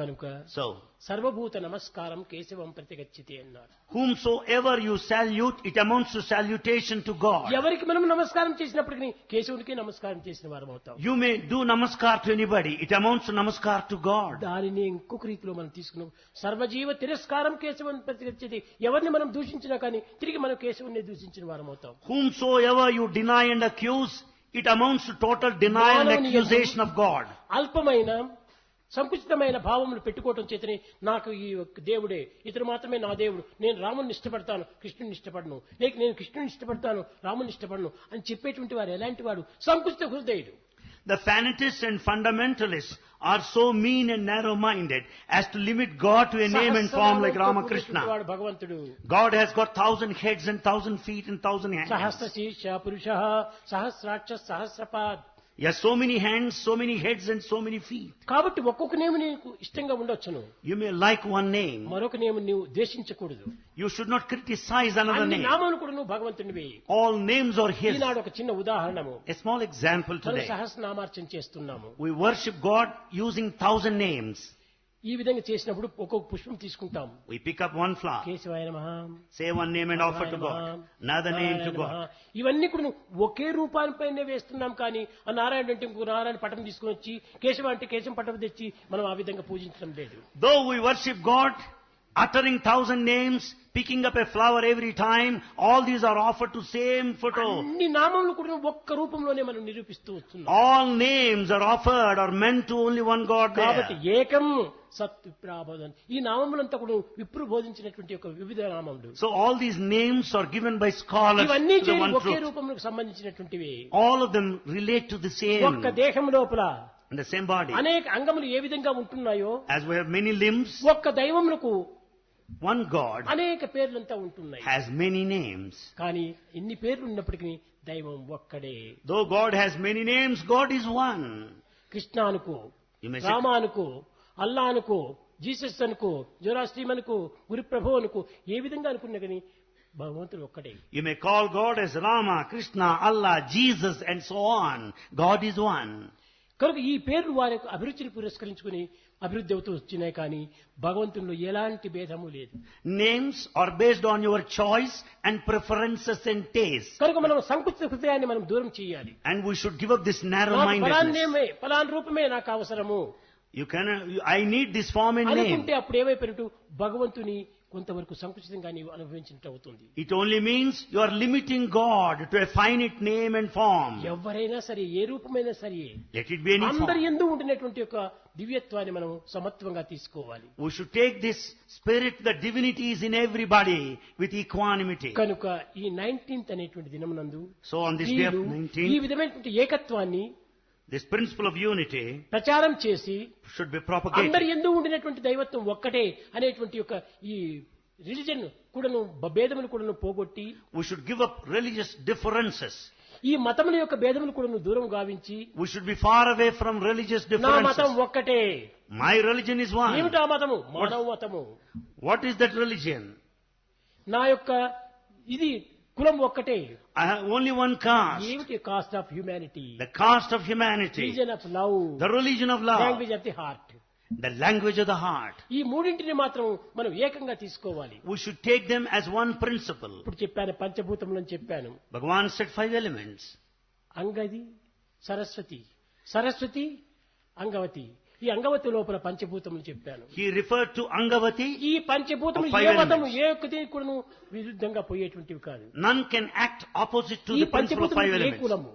కనుక So, సర్వభూత నమస్కారం కేశవం ప్రతిగచ్చితే అన్నారు. whomsoever you salute, it amounts to salutation to God. ఎవరికి మనం నమస్కారం చేసినప్పటికీ కేశవునికి నమస్కారం చేసిన వారం అవుతాం. You may do namaskar to anybody, it amounts to namaskar to God. దానిని ఇంకొక రీతిలో మనం తీసుకున్నాం. సర్వజీవ తిరస్కారం కేశవం ప్రతిగచ్చితే, ఎవరిని మనం దూషించినా కానీ తిరిగి మనం కేశవుని దూషించిన వారం అవుతాం. Whomsoever you deny and accuse, it amounts to total denial and accusation of God. అల్పమైన సంకుచితమైన భావములు పెట్టుకోవటం చేతనే నాకు ఈ దేవుడే, ఇతడు మాత్రమే నా దేవుడు, నేను రాముని ఇష్టపడతాను కృష్ణుని ఇష్టపడను, లేక నేను కృష్ణుని ఇష్టపడతాను రాముని ఇష్టపడను అని చెప్పేటువంటి వారు ఎలాంటి వాడు? సంకుచిత హృదయుడు. The fanatists and fundamentalists are so mean and narrow-minded as to limit God to a name and form like Ramakrishna. వాడు భగవంతుడు. God has got 1,000 heads and 1,000 feet and 1,000 hands. సహస్ర శీర్ష పురుష సహస్రాక్ష సహస్రపాద్. He has so many hands, so many heads and so many feet. కాబట్టి ఒక్కొక్క నేము నీకు ఇష్టంగా ఉండొచ్చును, You may like one name. మరొక నేము నీవు ద్వేషించకూడదు. You should not criticize another అన్ని name. నామములు కూడా నువ్వు భగవంతునివి. All names are His. ఈనాడు ఒక చిన్న ఉదాహరణము. A small example మనం today. సహస్రనామార్చన చేస్తున్నాము. We worship God using 1,000 names. ఈ విధంగా చేసినప్పుడు ఒక్కొక్క పుష్పం తీసుకుంటాం. We pick up one flower, కేశవాయ నమః, say one name and offer to God. Another name to God. ఇవన్నీ కూడా ఒకే రూపానిపైనే వేస్తున్నాం, కానీ ఆ నారాయణ అంటే ఇంకో నారాయణ పటం తీసుకుని వచ్చి కేశవ అంటే కేశం పటం తెచ్చి మనం ఆ విధంగా పూజించడం లేదు. Though we worship God, uttering 1,000 names, picking up a flower every time, all these are offered to same photo. అన్ని నామములు కూడా ఒక్క రూపంలోనే మనం నిరూపిస్తూ వస్తున్నాం. All names are offered or meant to only one God కాబట్టి there. ఏకం సత్ విప్రాబోధన్, ఈ నామములంతా కూడా విప్రు బోధించినటువంటి ఒక వివిధ నామములు. So all these names are given by scholars ఇవన్నీ to the one okay truth. రూపములకు సంబంధించినటివి. All of them relate to the same, ఒక్క దేహం లోపల in the same body. అనేక అంగములు ఏ విధంగా ఉంటున్నాయో, As we have many limbs, ఒక్క దైవములకు one God అనేక పేర్లంతా ఉంటున్నాయి. has many names. కానీ ఇన్ని పేర్లు ఉన్నప్పటికీ దైవం ఒక్కడే. Though God has many names, God is one. Krishna అనుకో, You may say, రామ అనుకో, అల్లా అనుకో, జీసస్ అనుకో, జోరాస్ట్రీమ్ అనుకో, గురు ప్రభు అనుకో, ఏ విధంగా అనుకున్నా కానీ భగవంతుడు ఒక్కడే. you may call God as Rama, Krishna, Allah, Jesus and so on. God is one. కనుక ఈ పేర్లు వారి యొక్క అభిరుచిని పురస్కరించుకుని అభివృద్ధి అవుతూ వచ్చినాయి, కానీ భగవంతుల్లో ఎలాంటి భేదము లేదు. Names are based on your choice and preferences and taste. కనుక మనం సంకుచిత హృదయాన్ని మనం దూరం చేయాలి. And we should give up this నాకు narrow-mindedness. ఫలాన్ రూపమే నాకు అవసరము I need this form and అనుకుంటే name. అప్పుడు ఏమైపోయినట్టు భగవంతుని కొంతవరకు సంకుచితంగా నీవు అనుభవించినట్టు అవుతుంది. It only means you are limiting God to a finite name and form. ఎవరైనా సరే, ఏ రూపమైనా సరే, Let it be any అందరి form. యందు ఉండినటువంటి యొక్క దివ్యత్వాన్ని మనం సమత్వంగా తీసుకోవాలి. We should take this spirit, the divinity is in everybody, with equanimity. కనుక ఈ 19th అనేటువంటి దినమునందు So on this day of వీళ్ళు 19th, ఈ విధమైనటువంటి ఏకత్వాన్ని this principle of unity ప్రచారం చేసి should be అందరి propagated. యందు ఉండినటువంటి దైవత్వం ఒక్కటే అనేటువంటి యొక్క ఈ రిలిజన్ కూడాను భేదములు కూడాను పోగొట్టి, We should give up religious differences. ఈ మతముల యొక్క భేదములు కూడాను దూరం గావించి, We should be far away from religious నా మతం differences. ఒక్కటే. My religion is one. ఏమిటా మతము? మానవ మతము. What is that religion? నా యొక్క ఇది కులం ఒక్కటే. I have only one caste. ఏమిటి? Cost of humanity, The caste of humanity. Religion of love, The religion of love. Language of the heart. The language of the heart. ఈ మూడింటిని మాత్రం మనం ఏకంగా తీసుకోవాలి. We should take them as one principle. ఇప్పుడు చెప్పాను, పంచభూతములని చెప్పాను. Bhagavan said 5 elements. అంగది, Saraswati, Saraswati, Angavati. ఈ అంగవతి లోపల పంచభూతములు చెప్పాను. He referred to Angavati. ఈ పంచభూతములు Of 5 ఏ మతము elements. ఏ ఒక్కటి కూడాను విరుద్ధంగా పోయేటువంటివి కాదు. None can act opposite to ఈ the principle of 5 పంచభూతములు ఏ elements. కులము?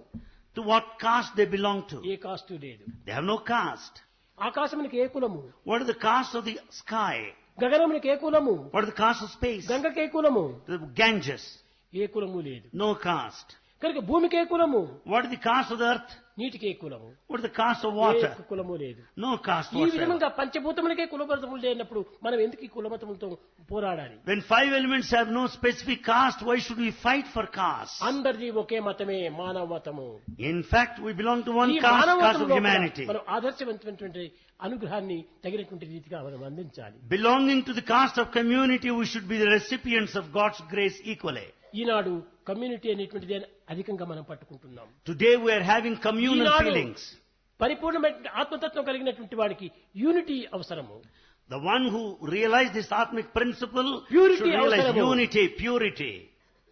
To what caste they belong to. A cost లేదు. They have no caste. ఆకాశమునికి ఏ కులము? What is the caste of the sky? గగనమునికి ఏ కులము? What is the caste of space? గంగకి ఏ కులము? The Ganges. ఏ కులము లేదు. No caste. కనుక భూమికే కులము, What is the caste of the earth? నీటికే కులము, What is the caste of A water? కులము లేదు. No caste ఈ whatsoever. విధంగా పంచభూతములకే కులమతములు లేనప్పుడు మనం ఎందుకు ఈ కులమతములతో పోరాడాలి? When 5 elements have no specific caste, why should we fight for caste? అందరిది ఒకే మతమే మానవ మతము. In fact, we belong to one ఈ caste, మానవ caste of మతంలో humanity. మనం ఆదర్శవంతమైనటువంటి అనుగ్రహాన్ని తగినటువంటి రీతిగా మనం అందించాలి. Belonging to the caste of community, we should be the recipients of God's grace equally. Eenadu community అనేటువంటిది అధికంగా మనం పట్టుకుంటున్నాం. Today we are having communal Eenadu feelings. పరిపూర్ణమైన ఆత్మతత్వం కలిగినటువంటి వాడికి యూనిటీ అవసరము. The one who realized this Atmic principle Purity should realize avasaramu. unity, purity.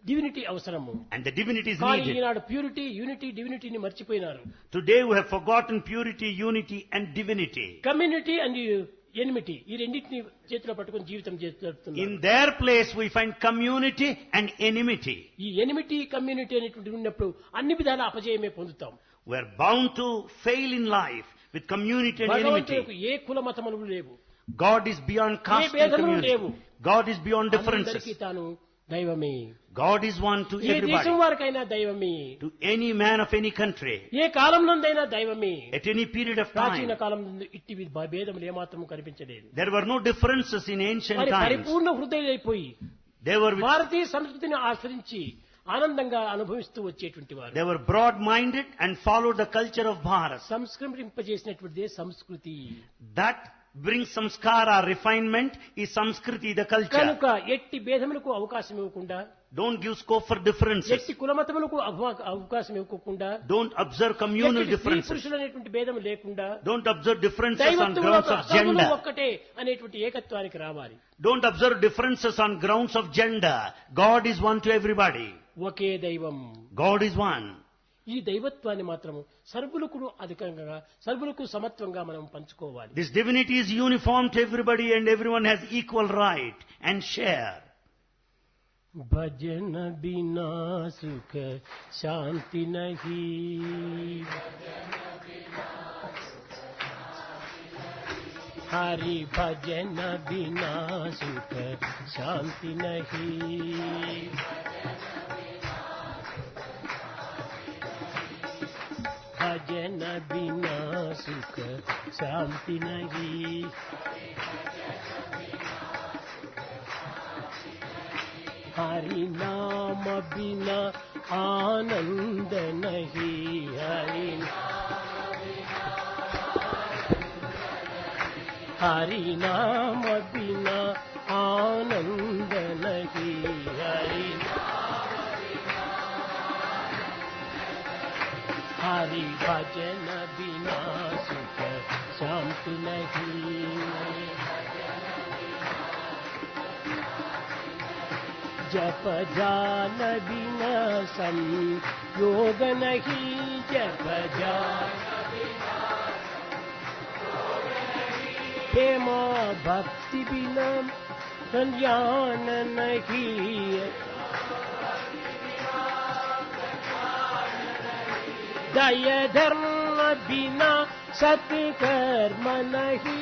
Divinity అవసరము. And the divinity is కానీ needed. ఈనాడు ప్యూరిటీ, యూనిటీ, డివినిటీని మర్చిపోయినారు. Today we have forgotten purity, unity and divinity. Community and enmity ఈ రెండింటిని చేతిలో పట్టుకుని జీవితం జరుపుతున్నారు. In their place we find community and enmity. ఈ ఎనిమిటీ కమ్యూనిటీ అనేటువంటి ఉన్నప్పుడు అన్ని విధాల అపజయమే పొందుతాం. We are bound to fail in life with community and enmity. భగవంతునికి ఏ కుల మతములు లేవు, God is beyond A caste and భేదములు community. లేవు. God is beyond differences. అందరికీ తాను దైవమే. God is one to ఏ దేశం everybody. వారికైనా దైవమే, To any man of any country. ఏ కాలం నందైనా దైవమే. At any period of ప్రాచీన time. కాలం నందు ఇట్టి భేదములు ఏమాత్రం కనిపించలేదు. There were no differences in ancient మరి times. పరిపూర్ణ హృదయులైపోయి They were భారతీయ సంస్కృతిని ఆశ్రయించి ఆనందంగా అనుభవిస్తూ వచ్చేటువంటి వారు. They were broad-minded and followed the culture of Bharat. సంస్కరింపజేసినటువంటిదే సంస్కృతి. That brings samskara, refinement, is Samskriti, the culture. కనుక ఎట్టి భేదములకు అవకాశం ఇవ్వకుండా, Don't give scope for differences. ఎట్టి కులమతములకు అవకాశం ఇవ్వకుండా, Don't observe communal ఎట్టి స్త్రీ differences. పురుషులు అనేటువంటి భేదం లేకుండా, Don't observe differences on దైవత్వములో grounds of సర్వులు gender. ఒక్కటే అనేటువంటి ఏకత్వానికి రావాలి. Don't observe differences on grounds of gender. God is one to everybody. ఒకే దైవం. God is one. ఈ దైవత్వాన్ని మాత్రం సర్వులకు అధికంగా, సర్వులకు సమత్వంగా మనం పంచుకోవాలి. This divinity is uniform to everybody and everyone has equal right and share. భజన బినా సుఖ శాంతి నహీ, హరి భజన బినా సుఖ శాంతి నహీ, భజన బినా సుఖ శాంతి నహీ, हरि नाम बिना आनंद नहीं, हरि नाम बिना आनंद नहीं, हरि भजन बिना सुख शांति नहीं, जप जान बिना संयोग नहीं, जप जान प्रेम भक्ति बिना कल्याण नहीं, दय धर्म बिना सत्कर्म नहीं,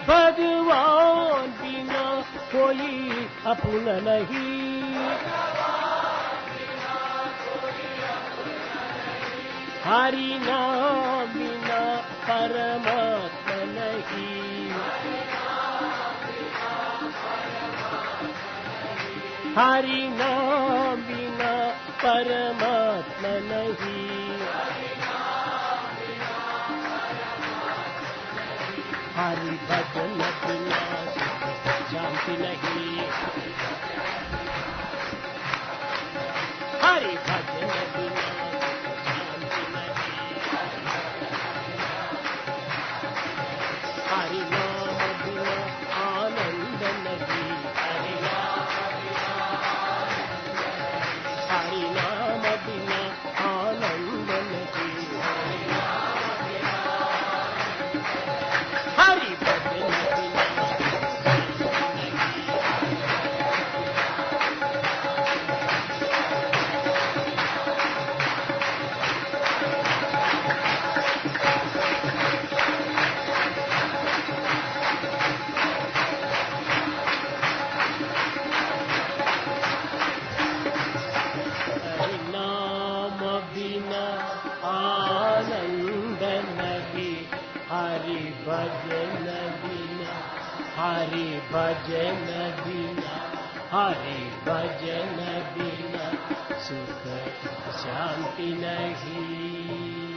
भगवान बिना कोई अपना नहीं, हरि नाम बिना परमात्मा नहीं, हरि नाम बिना परमात्मा नहीं, हरि भजन बिना शांति नहीं, हरि भजन बिना शांति नहीं, हरि नाम बिना आनंद नहीं, हरि नाम बिना आनंद नहीं, हरि भजन बिना भजन बिना, हरि भजन बिना, हरि भजन बिना सुख शांति नहीं।